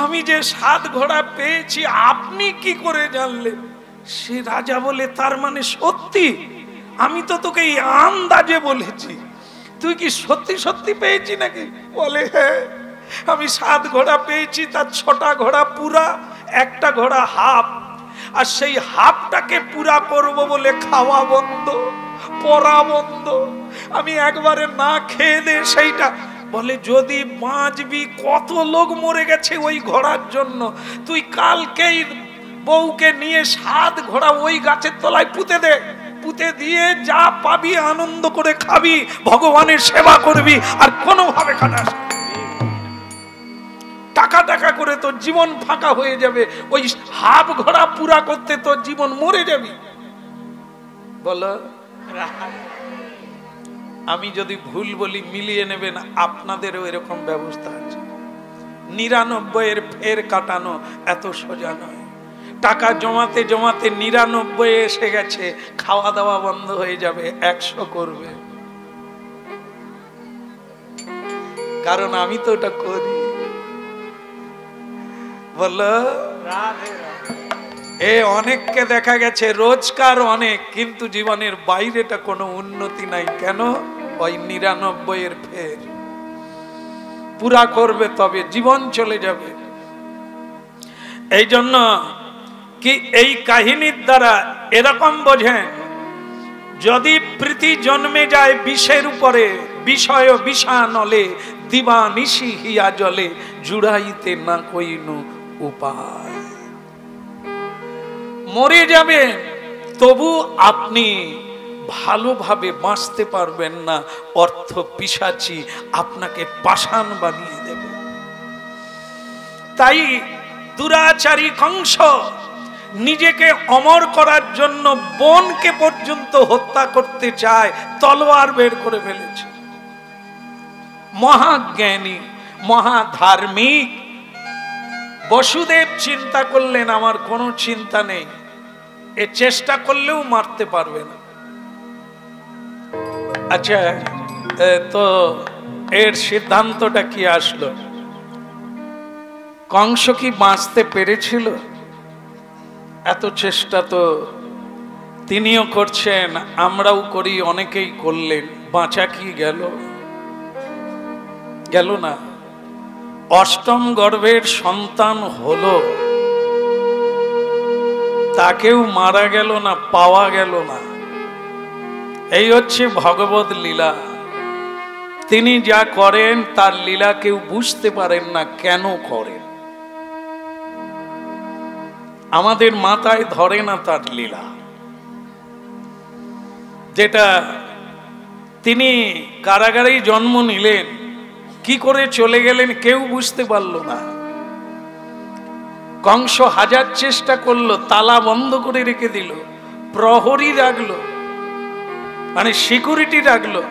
আমি যে 7 ঘোড়া পেয়েছি? আপনি কি করে জানলেন? সে রাজা বলে তার মানে সত্যি? আমি তো তোকে এই আন্দাজে বলেছি, তুই কি সত্যি সত্যি পেয়েছি নাকি? বলে হ্যাঁ, আমি 7 ঘোড়া পেয়েছি, তার 6টা ঘোড়া পুরা, একটা ঘোড়া হাফ। আর সেই হাফটাকে পুরা করব বলে খাওয়া বন্ধ, পরা বন্ধ, আমি একবারে না খেয়ে দে সেইটা। বলে যদি বাঁচবি, কত লোক মরে গেছে ওই ঘোড়ার জন্য, তুই কালকেই বউকে নিয়ে 7 ঘোড়া ওই গাছের তলায় পুঁতে দে, পুঁতে দিয়ে যা পাবি আনন্দ করে খাবি, ভগবানের সেবা করবি, আর কোনোভাবে খাটাস। টাকা টাকা করে তোর জীবন ফাঁকা হয়ে যাবে, ওই হাফ ঘোড়া পুরা করতে তোর জীবন মরে যাবি। বলো আমি যদি ভুল বলি মিলিয়ে নেবেন, আপনাদেরও এরকম ব্যবস্থা আছে। 99 ফের কাটানো এত সোজা নয়। টাকা জমাতে জমাতে 99 এসে গেছে, খাওয়া দাওয়া বন্ধ হয়ে যাবে, 100 করবে। কারণ আমি তো ওটা করি। বলো অনেককে দেখা গেছে রোজগার অনেক, কিন্তু জীবনের বাইরেটা কোনো উন্নতি নাই। কেন? ওই 99 ফের পুরা করবে, তবে জীবন চলে যাবে। এই জন্য কি এই কাহিনীর দ্বারা এরকম বোঝেন, যদি প্রীতি জন্মে যায় বিষের উপরে, বিষয় বিষানলে দিবা নিশি হিয়া জলে, জুড়াইতে না কইনু উপায়। মরে যাবেন তবু আপনি ভালোভাবে বাঁচতে পারবেন না, অর্থ পিশাচি আপনাকে পাষাণ বানিয়ে দেবে। তাই দুরাচারী কংস নিজেকে অমর করার জন্য বোনকে পর্যন্ত হত্যা করতে চায়, তলোয়ার বের করে ফেলেছে। মহাজ্ঞানী মহাধার্মিক বসুদেব চিন্তা করলেন আমার কোনো চিন্তা নেই, এ চেষ্টা করলেও মারতে পারবে না। আচ্ছা, তো এর সিদ্ধান্তটা কি আসলো? কংস কি বাঁচতে পেরেছিল? এত চেষ্টা তো তিনিও করছেন, আমরাও করি, অনেকেই করলেন, বাঁচা কি গেল? গেল না। অষ্টম গর্ভের সন্তান হলো, তাকেও মারা গেল না, পাওয়া গেল না। এই হচ্ছে ভগবত লীলা। তিনি যা করেন তার লীলা কেউ বুঝতে পারেন না কেন করেন, আমাদের মাথায় ধরে না তার লীলা। যেটা তিনি কারাগারেই জন্ম নিলেন, কি করে চলে গেলেন কেউ বুঝতে পারল না। কংস হাজার চেষ্টা করলো, তালা বন্ধ করে রেখে দিল, প্রহরী রাখলো, মানে সিকিউরিটি রাখলো,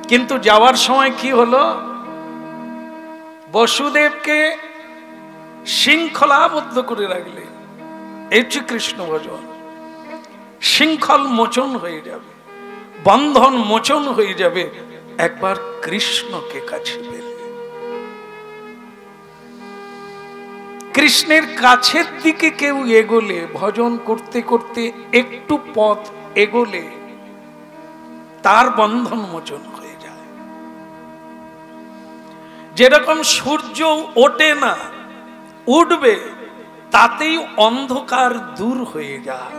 কিন্তু যাওয়ার সময় কি হলো, বসুদেবকে শৃঙ্খলাবদ্ধ করে রাখলে। এই হচ্ছে কৃষ্ণ ভজন। শৃঙ্খল মোচন হয়ে যাবে, বন্ধন মোচন হয়ে যাবে একবার কৃষ্ণকে কাছে পেলে। কৃষ্ণের কাছের দিকে কেউ এগোলে, ভজন করতে করতে একটু পথ এগোলে তার বন্ধন মোচন হয়ে যায়। যেরকম সূর্য ওঠে না, উঠবে, তাতেই অন্ধকার দূর হয়ে যায়।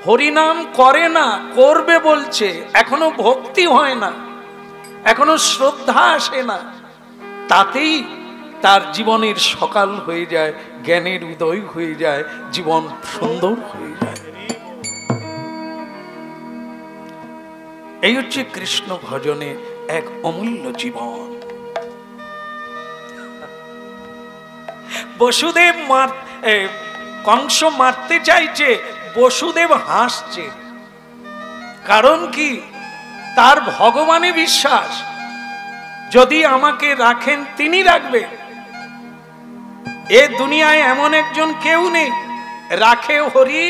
হরিনাম করে না, করবে বলছে, এখনো ভক্তি হয় না, এখনো শ্রদ্ধা আসে না, তাতেই তার জীবনের সকাল হয়ে যায়, জ্ঞানের উদয় হয়ে যায়, জীবন সুন্দর হয়ে যায়। এই হচ্ছে কৃষ্ণ ভজনে এক অমূল্য জীবন। বসুদেব কংস মারতে চাইছে, বসুদেব হাসছে। কারণ কি? তার ভগবানে বিশ্বাস, যদি আমাকে রাখেন তিনি রাখবেন। এ দুনিয়ায় এমন একজন কেউ নেই, রাখে হরি।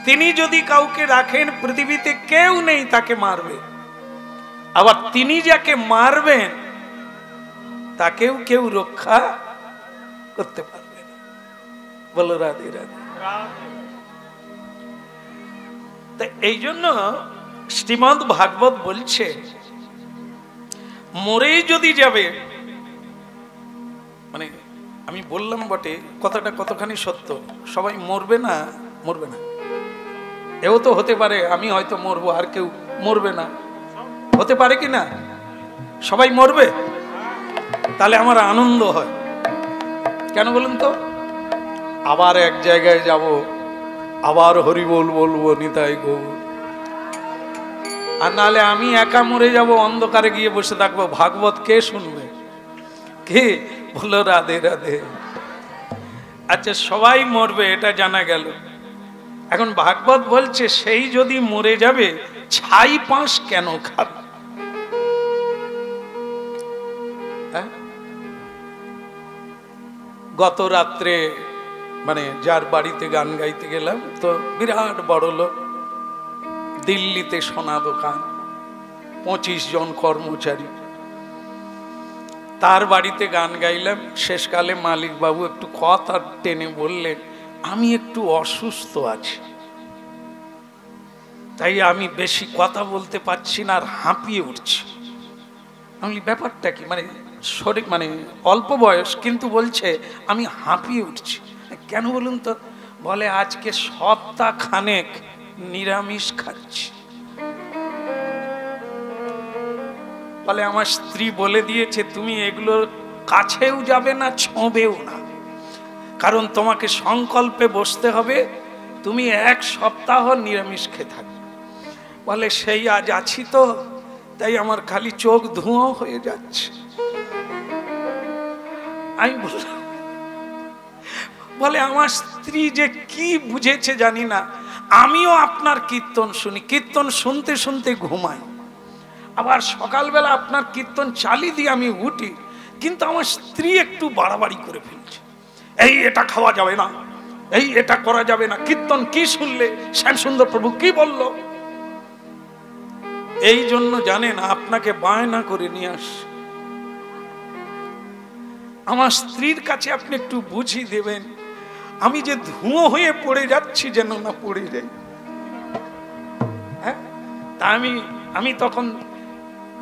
তিনি যদি কাউকে রাখেন, পৃথিবীতে কেউ নেই তাকে মারবে। আবার তিনি যাকে মারবেন তাকেও কেউ রক্ষা করতে পারবে না। বলো রাধে রাধে। এই জন্য শ্রীমদ্ ভাগবত বলছে, মরেই যদি যাবে, মানে আমি বললাম বটে, কথাটা কতখানি সত্য, সবাই মরবে না, মরবে না। এও তো হতে পারে আমি হয়তো মরবো, আর কেউ মরবে না, হতে পারে কি না? সবাই মরবে, তাহলে আমার আনন্দ হয়। কেন বলুন তো? আবার এক জায়গায় যাব, আবার হরি বল বলবো, নিতাই গৌর। আর নাহলে আমি একা মরে যাব, অন্ধকারে গিয়ে বসে থাকবো, ভাগবত কে শুনবে? কে? বলো রাধে রাধে। আচ্ছা, সবাই মরবে এটা জানা গেল। এখন ভাগবত বলছে, সেই যদি মরে যাবে, ছাই পাঁশ কেন খাবে? গত রাত্রে মানে যার বাড়িতে গান গাইতে গেলাম, তো বিরাট বড় লোক, দিল্লিতে সোনা দোকান, 25 জন কর্মচারী, তার বাড়িতে গান গাইলাম। শেষকালে মালিক বাবু একটু কথা টেনে বললেন, আমি একটু অসুস্থ আছি, তাই আমি বেশি কথা বলতে পারছি না, আর হাঁপিয়ে উঠছি। আমি ব্যাপারটা কি? মানে শরীর, মানে অল্প বয়স, কিন্তু বলছে আমি হাঁপিয়ে উঠছি। কেন বলুন তো? বলে আজকে সপ্তাহ খানেক নিরামিষ খাচ্ছি। বলে আমার স্ত্রী বলে দিয়েছে, তুমি এগুলোর কাছেও যাবে না, ছোঁবেও না, কারণ তোমাকে সংকল্পে বসতে হবে, তুমি 1 সপ্তাহ নিরামিষ খেয়ে থাকবে। বলে সেই আজ আছি তো, তাই আমার খালি চোখ ধোঁয়া হয়ে যাচ্ছে। আমি বললাম, বলে আমার স্ত্রী যে কি বুঝেছে জানি না, আমিও আপনার কীর্তন শুনি, কীর্তন শুনতে শুনতে ঘুমাই, আবার সকালবেলা আপনার কীর্তন চালিয়ে দিয়ে আমি উঠি, কিন্তু আমার স্ত্রী একটু বাড়াবাড়ি করে ফেলছে, এই এটা খাওয়া যাবে না, এই এটা করা যাবে না, কীর্তন কি শুনলে, শ্যামসুন্দর প্রভু কি বলল। এই জন্য জানেন, আপনাকে বায়না করে নিয়ে আস, আমার স্ত্রীর কাছে আপনি একটু বুঝিয়ে দেবেন, আমি যে ধুঁয়ো হয়ে পড়ে যাচ্ছি, যেন না পড়ে যাই। হ্যাঁ, তা আমি তখন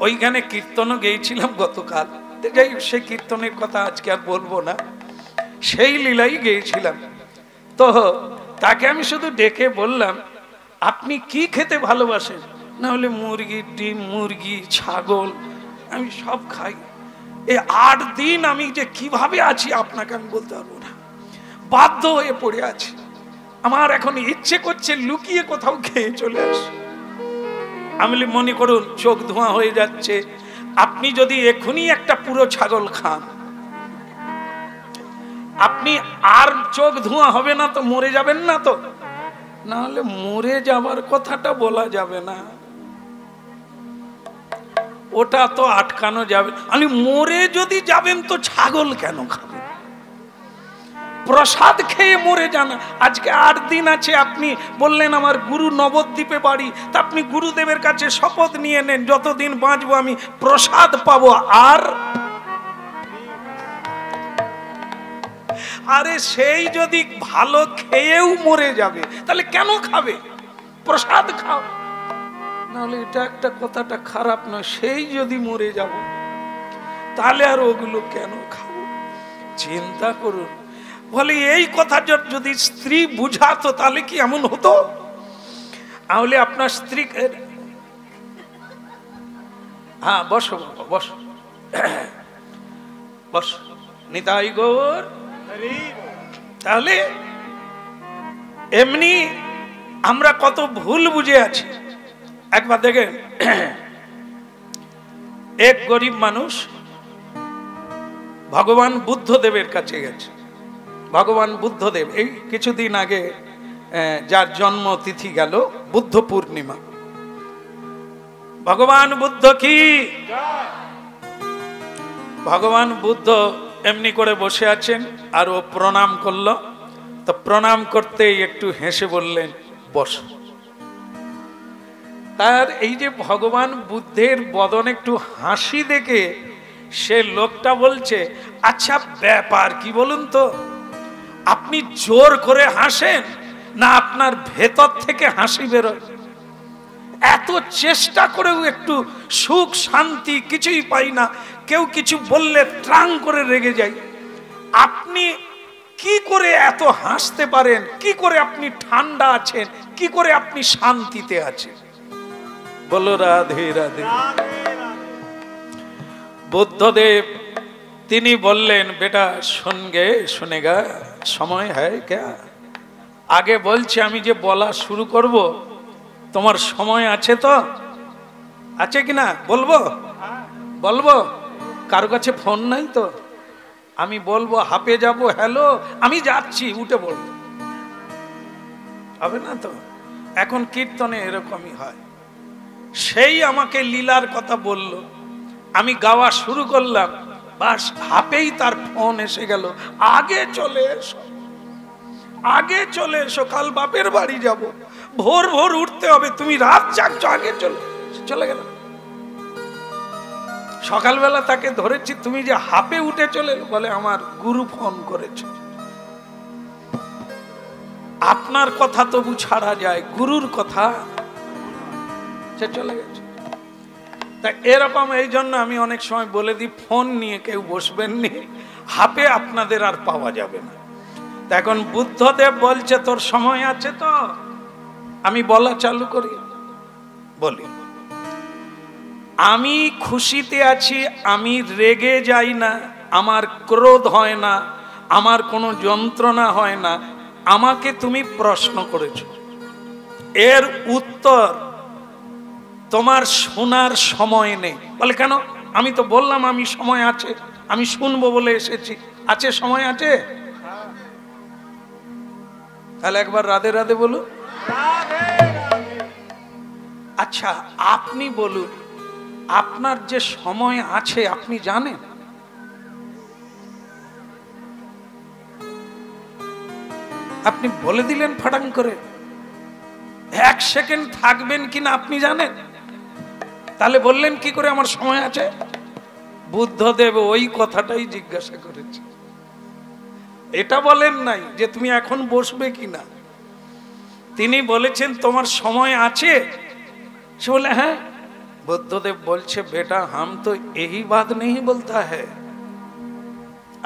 ওইখানে কীর্তনও গেয়েছিলাম গতকাল, যাই সেই কীর্তনের কথা আজকে আর বলবো না, সেই লীলাই গেয়েছিলাম। তো তাকে আমি শুধু ডেকে বললাম, আপনি কি খেতে ভালোবাসেন? না হলে মুরগির ডিম, মুরগি, ছাগল, আমি সব খাই। এই 8 দিন আমি যে কিভাবে আছি আপনাকে আমি বলতে পারবো না, বাধ্য হয়ে পড়ে আছি। আমার এখন ইচ্ছে করছে লুকিয়ে কোথাও খেয়ে চলে আসি। আমি মনে করুন চোখ ধোঁয়া হয়ে যাচ্ছে, আপনি যদি এখনই একটা পুরো ছাগল খান, আপনি আর চোখ ধোঁয়া হবে না তো? মরে যাবেন না তো? না হলে মরে যাবার কথাটা বলা যাবে না, ওটা তো আটকানো যাবে। আমি মরে যদি যাবেন তো ছাগল কেন খাবেন? প্রসাদ খেয়ে মরে যান। আজকে 8 দিন আছে, আপনি বললেন আমার গুরু নবদ্বীপে বাড়ি, তা আপনি গুরুদেবের কাছে শপথ নিয়ে নেন যতদিন বাঁচবো আমি প্রসাদ পাবো। আর আরে সেই যদি ভালো খেয়েও মরে যাবে তাহলে কেন খাবে? প্রসাদ খাও। নাহলে এটা একটা কথাটা খারাপ নয়, সেই যদি মরে যাব তাহলে আর ওগুলো কেন খাবো? চিন্তা করুন। বলে এই কথা যদি স্ত্রী বুঝাতো তাহলে কি এমন হতো? তাহলে আপনার স্ত্রী, হ্যাঁ বসো বাবা বসো, বসো। নিতাই গৌর। তাহলে এমনি আমরা কত ভুল বুঝে আছি। একবার দেখেন, এক গরিব মানুষ ভগবান বুদ্ধদেবের কাছে গেছে। ভগবান বুদ্ধদেব এই কিছুদিন আগে যার জন্ম তিথি গেল বুদ্ধ পূর্ণিমা। ভগবান বুদ্ধ কি, ভগবান বুদ্ধ এমনি করে বসে আছেন আর ও প্রণাম করলো। তো প্রণাম করতেই একটু হেসে বললেন বস। তার এই যে ভগবান বুদ্ধের বদনে একটু হাসি দেখে সে লোকটা বলছে, আচ্ছা ব্যাপার কি বলুন তো, আপনি জোর করে হাসেন না আপনার ভেতর থেকে হাসি বেরোয়? এত চেষ্টা করেও একটু সুখ শান্তি কিছুই পাই না, কেউ কিছু বললে ট্রাং করে রেগে যাই। আপনি কি করে এত হাসতে পারেন? কি করে আপনি ঠান্ডা আছেন? কি করে আপনি শান্তিতে আছেন? বলো রাধে রাধে। বুদ্ধদেব তিনি বললেন, বেটা শুনগে শুনেগা, সময় হ্যায় ক্যা? আগে বলছি আমি যে বলা শুরু করব, তোমার সময় আছে তো? আছে কিনা বলবো? বলবো? কারো কাছে ফোন নাই তো? আমি বলবো হাঁপে যাব, হ্যালো আমি যাচ্ছি, উঠে পড়বো, হবে না তো? এখন কীর্তনে এরকমই হয়। সেই আমাকে লীলার কথা বলল, আমি গাওয়া শুরু করলাম, বাস হাঁপেই তার ফোন এসে গেল, আগে চলে এসো, আগে চলে এসো, কাল বাপের বাড়ি যাব, ভোর ভোর উঠতে হবে, তুমি রাত জাগছো, আগে চলে গেল। সকালবেলা তাকে ধরেছি, তুমি যে হাঁপে উঠে চলে, বলে আমার গুরু ফোন করেছে। আপনার কথা তবু ছাড়া যায়, গুরুর কথা সে চলে গেছে। তা এরকম এই জন্য আমি অনেক সময় বলে দিই, ফোন নিয়ে কেউ বসবেন নি, হাঁপে আপনাদের আর পাওয়া যাবে না। তা এখন বুদ্ধদেব বলছে তোর সময় আছে তো? আমি বলা চালু করি, বলি আমি খুশিতে আছি, আমি রেগে যাই না, আমার ক্রোধ হয় না, আমার কোনো যন্ত্রণা হয় না। আমাকে তুমি প্রশ্ন করেছো, এর উত্তর তোমার শোনার সময় নেই। বলে কেন? আমি তো বললাম আমি সময় আছে, আমি শুনবো বলে এসেছি, আছে সময় আছে? তাহলে একবার রাধে রাধে বলুন। আচ্ছা আপনি বলুন, আপনার যে সময় আছে আপনি জানেন? আপনি বলে দিলেন ফাটাং করে, 1 সেকেন্ড থাকবেন কিনা আপনি জানেন? তাহলে বললেন কি করে আমার সময় আছে? বুদ্ধদেব ওই কথাটাই জিজ্ঞাসা করেছে, এটা বলেন নাই যে তুমি এখন বসবে কিনা। তিনি বলেছেন তোমার সময় আছে। সে বলে হ্যাঁ। বুদ্ধদেব বলছে বেটা হাম তো এই বাত নেই বলতা হ্যায়,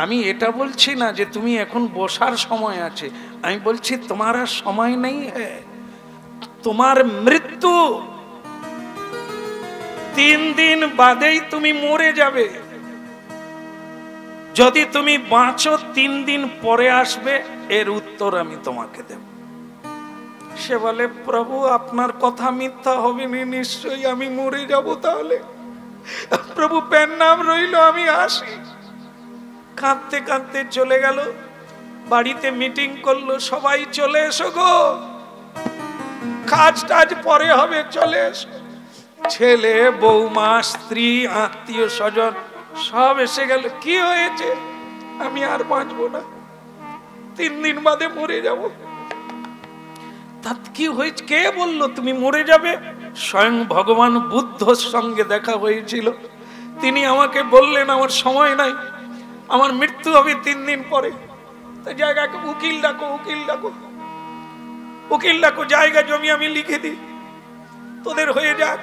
আমি এটা বলছি না যে তুমি এখন বসার সময় আছে, আমি বলছি তোমার আর সময় নেই হ্যায়, তোমার মৃত্যু 3 দিন বাদেই তুমি মরে যাবে। যদি তুমি বাঁচো 3 দিন পরে আসবে, এর উত্তর আমি তোমাকে দেব। সে বলে প্রভু আপনার কথা মিথ্যা হবে না নিশ্চয়ই, আমি মরে যাব তাহলে? প্রভু পেন নাম রইল, আমি আসি। কাঁদতে কাঁদতে চলে গেল। বাড়িতে মিটিং করলো, সবাই চলে এসো গো, কাজ টাজ পরে হবে, চলে এসো। ছেলে, বৌমা, স্ত্রী, আত্মীয় স্বজন সব এসে গেল। কি হয়েছে? আমি আর বাঁচবো না, 3 দিন বাদে মরে যাব। তা কি হয়েছে? কে বললো তুমি মরে যাবে? স্বয়ং ভগবান বুদ্ধর সঙ্গে দেখা হয়েছিল। তিনি আমাকে বললেন আমার সময় নাই, আমার মৃত্যু হবে 3 দিন পরে। জায়গায় উকিল ডাকো, উকিল ডাকো, উকিল ডাকো, জায়গা জমি আমি লিখে দিই, তোদের হয়ে যাক।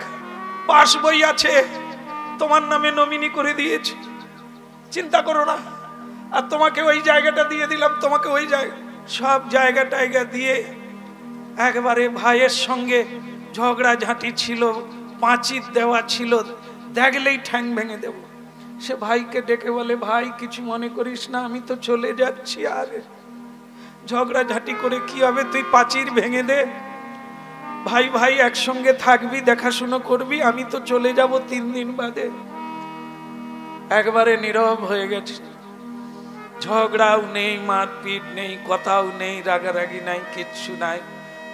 পাস বই আছে, তোমার নামে নমিনি করে দিয়েছি, চিন্তা করো না। আর তোমাকে ওই জায়গাটা দিয়ে দিলাম, তোমাকে ওই জায়গা, সব জায়গা টায়গা দিয়ে একবারে ভাইয়ের সঙ্গে ঝগড়া ঝাঁটি ছিল, পাঁচির দেওয়া ছিল, দেখলেই ঠ্যাং ভেঙে দেব। সে ভাইকে ডেকে বলে, ভাই কিছু মনে করিস না, আমি তো চলে যাচ্ছি, আর ঝগড়া ঝাঁটি করে কি হবে, তুই পাঁচির ভেঙে দে, ভাই ভাই একসঙ্গে থাকবি, দেখাশুনো করবি, আমি তো চলে যাব 3 দিন বাদে। একবারে নীরব হয়ে গেছে, ঝগড়াও নেই, মারপিট নেই, কথাও নেই, রাগারাগি নাই, কিচ্ছু নাই।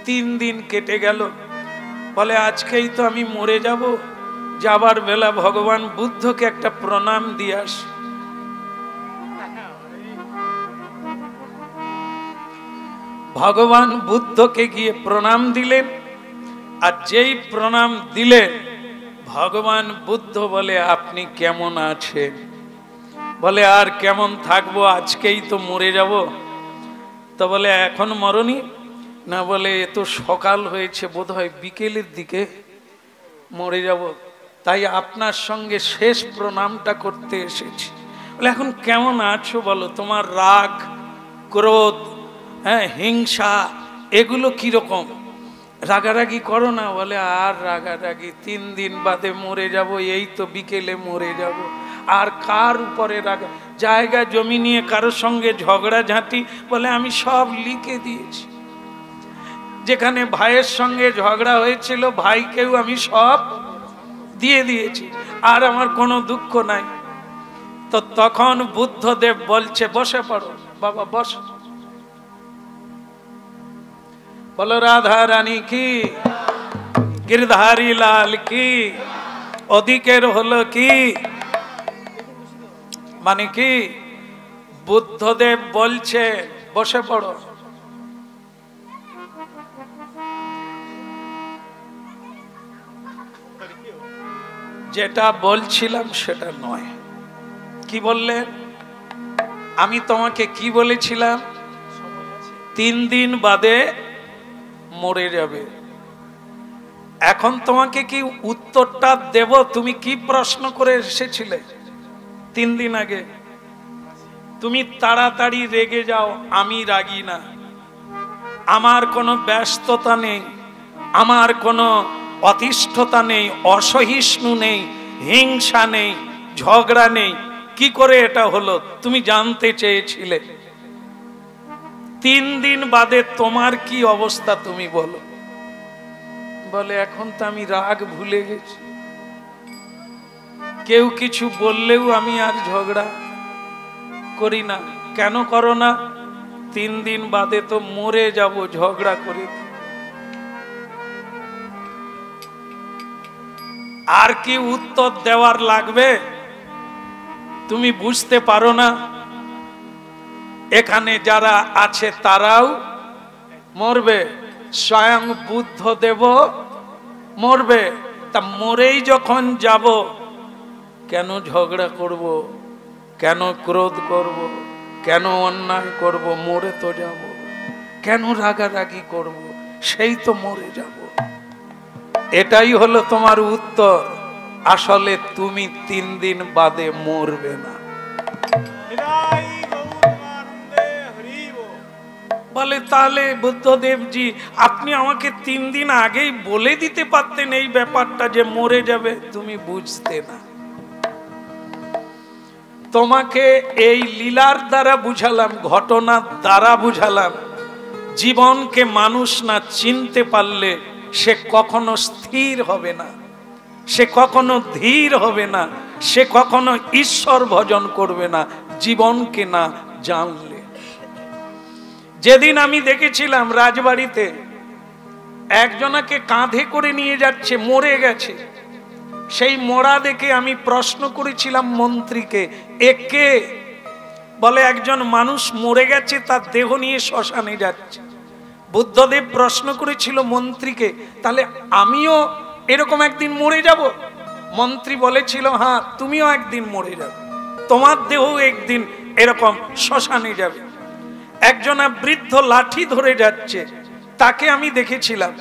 3 দিন কেটে গেল। বলে আজকেই তো আমি মরে যাব, যাবার বেলা ভগবান বুদ্ধকে একটা প্রণাম দিয়ে আস। ভগবান বুদ্ধকে গিয়ে প্রণাম দিলেন। আর যেই প্রণাম দিলেন, ভগবান বুদ্ধ বলে, আপনি কেমন আছেন? বলে আর কেমন থাকবো, আজকেই তো মরে যাব। তো বলে এখন মরনি না? বলে এ তো সকাল হয়েছে, বোধহয় বিকেলের দিকে মরে যাব, তাই আপনার সঙ্গে শেষ প্রণামটা করতে এসেছি। বলে এখন কেমন আছো বলো, তোমার রাগ, ক্রোধ, হিংসা এগুলো কিরকম? রাগারাগি করো না? বলে আর রাগারাগি, 3 দিন বাদে মরে যাব, এই তো বিকেলে মরে যাব। আর কার উপরে রাগা? জায়গা জমি নিয়ে কারোর সঙ্গে ঝগড়া ঝাঁটি? বলে আমি সব লিখে দিয়েছি। যেখানে ভাইয়ের সঙ্গে ঝগড়া হয়েছিল, ভাইকেও আমি সব দিয়ে দিয়েছি, আর আমার কোনো দুঃখ নাই। তো তখন বুদ্ধদেব বলছে, বসে পড়ো বাবা, বস। বলো রাধা রানী কি, গিরধারী লাল কি, অধিকের হলো কি? মানে কি? বুদ্ধদেব বলছে বসে পড়ো। যেটা বলছিলাম সেটা নয়। কি বললেন? আমি তোমাকে কি বলেছিলাম? 3 দিন বাদে মরে যাবে। এখন তোমাকে কি উত্তরটা দেব? তুমি কি প্রশ্ন করে এসেছিলে 3 দিন আগে? তুমি তাড়াতাড়ি রেগে যাও, আমি রাগি না। আমার কোনো ব্যস্ততা নেই, আমার কোনো অতিষ্ঠতা নেই, অসহিষ্ণু নেই, হিংসা নেই, ঝগড়া নেই। কি করে এটা হলো তুমি জানতে চেয়েছিলে। 3 দিন বাদে তোমার কি অবস্থা তুমি বলো। বলে এখন তো আমি রাগ ভুলে গেছি, কেউ কিছু বললেও আমি আর ঝগড়া করি না। কেন করো না? 3 দিন বাদে তো মরে যাব ঝগড়া করে। আর কি উত্তর দেওয়ার লাগবে? তুমি বুঝতে পারো না এখানে যারা আছে তারাও মরবে, স্বয়ং বুদ্ধদেব মরবে। তা মরেই যখন যাব, কেন ঝগড়া করব, কেন ক্রোধ করব, কেন অন্যায় করব? মরে তো যাব, কেন রাগারাগি করব? সেই তো মরে যাব। এটাই হলো তোমার উত্তর। আসলে তুমি 3 দিন বাদে মরবে না। বলে তাহলে বুদ্ধদেবজি আপনি আমাকে 3 দিন আগেই বলে দিতে পারতেন এই ব্যাপারটা যে মরে যাবে। তুমি বুঝতে না, তোমাকে এই লীলার দ্বারা বুঝালাম, ঘটনার দ্বারা বুঝালাম। জীবনকে মানুষ না চিনতে পারলে সে কখনো স্থির হবে না, সে কখনো ধীর হবে না, সে কখনো ঈশ্বর ভজন করবে না জীবনকে না জানলে। যেদিন আমি দেখেছিলাম রাজবাড়িতে একজনাকে কাঁধে করে নিয়ে যাচ্ছে, মরে গেছে, সেই মরা দেখে আমি প্রশ্ন করেছিলাম মন্ত্রীকে, এ কে? বলে একজন মানুষ মরে গেছে, তার দেহ নিয়ে শ্মশানে যাচ্ছে। বুদ্ধদেব প্রশ্ন করেছিল মন্ত্রীকে, তাহলে আমিও এরকম একদিন মরে যাব? মন্ত্রী বলেছিল, হ্যাঁ তুমিও একদিন মরে যাবে, তোমার দেহ একদিন এরকম শ্মশানে যাবে। একজনা বৃদ্ধ লাঠি ধরে যাচ্ছে, তাকে আমি দেখেছিলাম।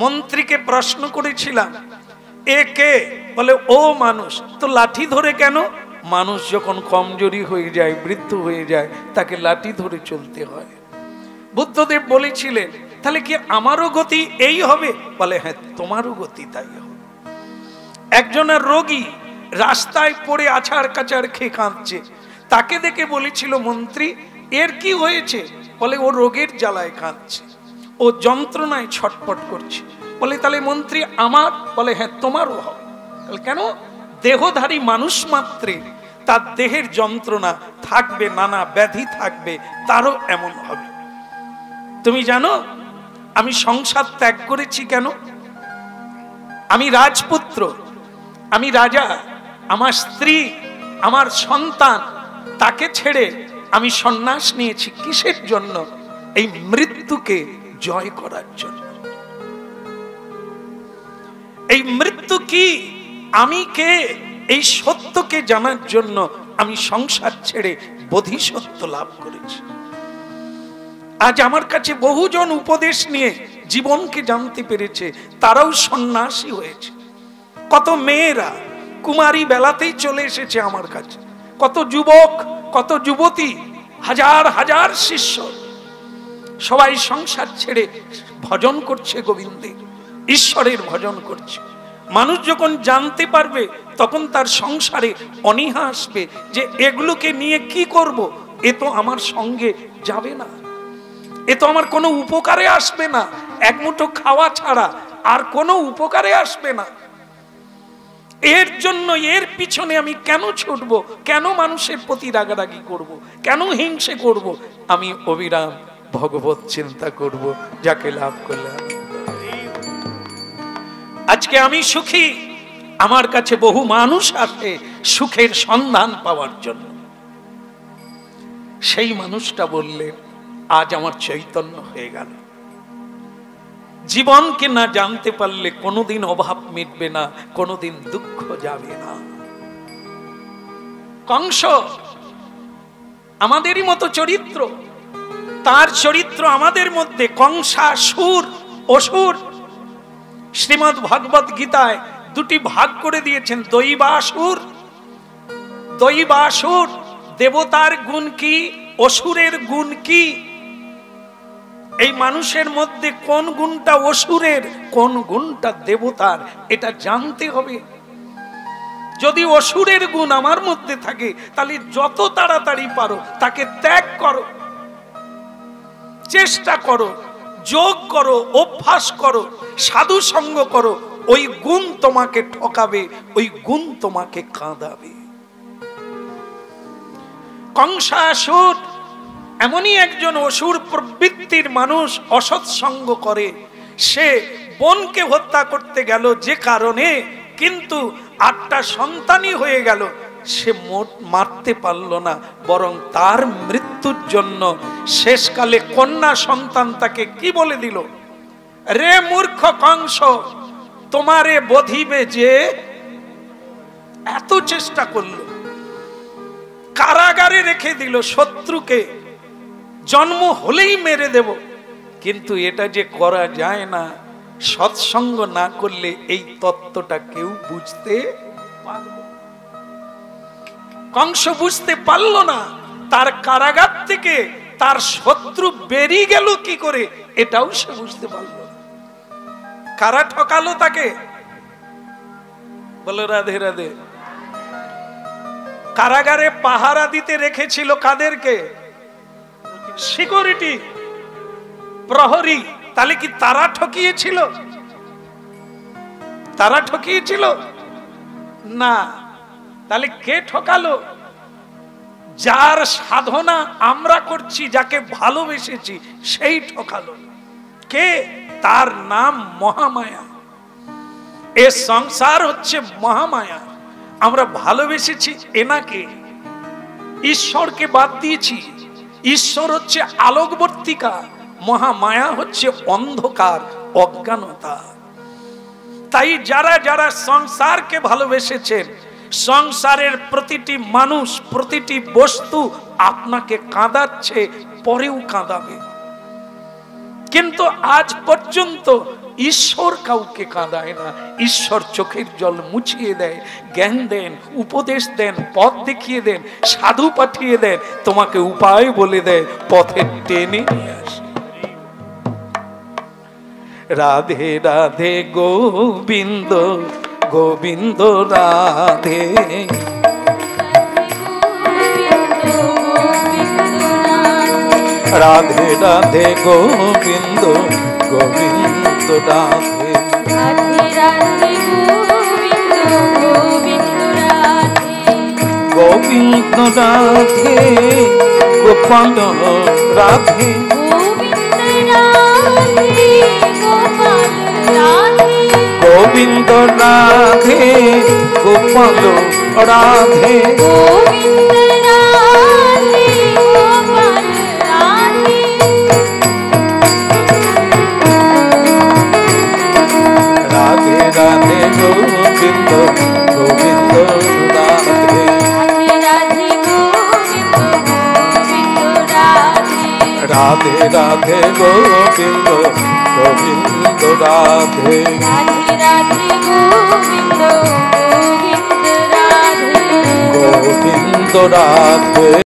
মন্ত্রীকে প্রশ্ন করেছিলাম, এ কে? বলে ও মানুষ। তো লাঠি ধরে কেন? মানুষ যখন কমজোরি হয়ে যায়, বৃদ্ধ হয়ে যায়, তাকে লাঠি ধরে চলতে হয়। বুদ্ধদেব বলেছিলেন, তাহলে কি আমারও গতি এই হবে? বলে হ্যাঁ, তোমারও গতি তাই হবে। একজনের রোগী রাস্তায় পড়ে আছাড় কাছাড় খেয়ে কাঁদছে, তাকে দেখে বলেছিল মন্ত্রী, এর কি হয়েছে? বলে ও রোগের জ্বালায় কাঁদছে, ও যন্ত্রণায় ছটফট করছে। বলে তাহলে মন্ত্রী আমার? বলে হ্যাঁ তোমারও হবে। কেন? দেহধারী মানুষ মাত্রে তার দেহের যন্ত্রণা থাকবে, নানা ব্যাধি থাকবে, তারও এমন হবে। তুমি জানো আমি সংসার ত্যাগ করেছি কেন? আমি রাজপুত্র, আমি রাজা, আমার স্ত্রী, আমার সন্তান, তাকে ছেড়ে আমি সন্ন্যাস নিয়েছি কিসের জন্য? এই মৃত্যুকে জয় করার জন্য। এই মৃত্যু কি, আমি কে, এই সত্যকে জানার জন্য আমি সংসার ছেড়ে বোধিসত্ত্ব লাভ করেছি। আজ আমার কাছে বহুজন উপদেশ নিয়ে জীবনকে জানতে পেরেছে, তারাও সন্ন্যাসী হয়েছে। কত মেয়েরা কুমারী বেলাতেই চলে এসেছে আমার কাছে, কত যুবক, কত যুবতী, হাজার হাজার শিষ্য, সবাই সংসার ছেড়ে ভজন করছে গোবিন্দের, ঈশ্বরের ভজন করছে। মানুষ যখন জানতে পারবে তখন তার সংসারে অনীহা আসবে যে এগুলোকে নিয়ে কি করব, এ তো আমার সঙ্গে যাবে না, এ তো আমার কোনো উপকারে আসবে না, এক মুঠো খাওয়া ছাড়া আর কোনো উপকারে আসবে না। এর জন্য এর পিছনে আমি কেন ছুটব? কেন মানুষের প্রতি রাগারাগি করব? কেন হিংসে করব? আমি অবিরাম ভগবত চিন্তা করব, যাকে লাভ করলাম। আজকে আমি সুখী, আমার কাছে বহু মানুষ আসে সুখের সন্ধান পাওয়ার জন্য। সেই মানুষটা বললে আজ আমার চৈতন্য হয়ে গেল। জীবনকে না জানতে পারলে কোনোদিন অভাব মিটবে না, কোনোদিন দুঃখ যাবে না। কংস আমাদেরই মতো চরিত্র, তার চরিত্র আমাদের মধ্যে। কংসাসুর, অসুর। শ্রীমদ্ ভগবত গীতায় দুটি ভাগ করে দিয়েছেন, দৈবাসুর। দৈবাসুর দেবতার গুণ কি, অসুরের গুণ কি? এই মানুষের মধ্যে কোন গুণটা অসুরের, কোন গুণটা দেবতার, এটা জানতে হবে। যদি অসুরের গুণ আমার মধ্যে থাকে তাহলে যত তাড়াতাড়ি পারো তাকে ত্যাগ করো, চেষ্টা করো, যোগ করো, অভ্যাস করো, সাধু সঙ্গ করো। ওই গুণ তোমাকে ঠকাবে, ওই গুণ তোমাকে কাঁদাবে। কংসাসুর এমনই একজন অসুর প্রবৃত্তির মানুষ, অসৎসঙ্গ করে। সে বোনকে হত্যা করতে গেল যে কারণে, কিন্তু 8টা সন্তানই হয়ে গেল, সে মারতে পারল না, বরং তার মৃত্যুর জন্য শেষকালে কন্যা সন্তান তাকে কি বলে দিল? রে মূর্খ কংস, তোমারে বধিবে যে। এত চেষ্টা করল, কারাগারে রেখে দিল, শত্রুকে জন্ম হলেই মেরে দেব। কিন্তু এটা যে করা যায় না, সৎসঙ্গ না করলে এই তত্ত্বটা কেউ বুঝতে পারবে। কংস বুঝতে পারল না, তার কারাগার থেকে তার শত্রু বেরিয়ে গেল কি করে, এটাও সে বুঝতে পারল না। কারা ঠকালো তাকে? বলো রাধে রাধে। কারাগারে পাহারা দিতে রেখেছিল কাদেরকে? সিকিউরিটি, প্রহরী। তাহলে কি তারা ঠকিয়েছিল? তারা ঠকিয়েছিল? না। তাহলে কে ঠকালো? যার সাধনা আমরা করছি, যাকে ভালোবেসেছি, সেই ঠকালো। কে? তার নাম মহামায়া। এ সংসার হচ্ছে মহামায়া। আমরা ভালোবেসেছি এনাকে, ঈশ্বরকে বাদ দিয়েছি। ঈশ্বর হচ্ছে আলোকবর্তিকা, মহামায়া হচ্ছে অন্ধকার, অজ্ঞানতা। তাই যারা যারা সংসারকে ভালোবেসেছেন, সংসারের প্রতিটি মানুষ, প্রতিটি বস্তু আপনাকে কাঁদাচ্ছে, পরেও কাঁদাবে। কিন্তু আজ পর্যন্ত ঈশ্বর কাউকে কাঁদায় না। ঈশ্বর চোখের জল মুছিয়ে দেয়, জ্ঞান দেন, উপদেশ দেন, পথ দেখিয়ে দেন, সাধু পাঠিয়ে দেন, তোমাকে উপায় বলে দেয়, পথে টেনে নিয়ে আসে। রাধে রাধে গোবিন্দ, গোবিন্দ রাধে। রাধে রাধে গোবিন্দ, গোবিন্দ রাধে। গোবিন্দ রাধে, গোপাল রাধে। গোবিন্দ রাধে, গোপাল রাধে। রাধে রাধে গোবিন্দ, গোবিন্দ রাধে। রাধে রাধে গোবিন্দ, গোবিন্দ রাধে। গোবিন্দ রাধে।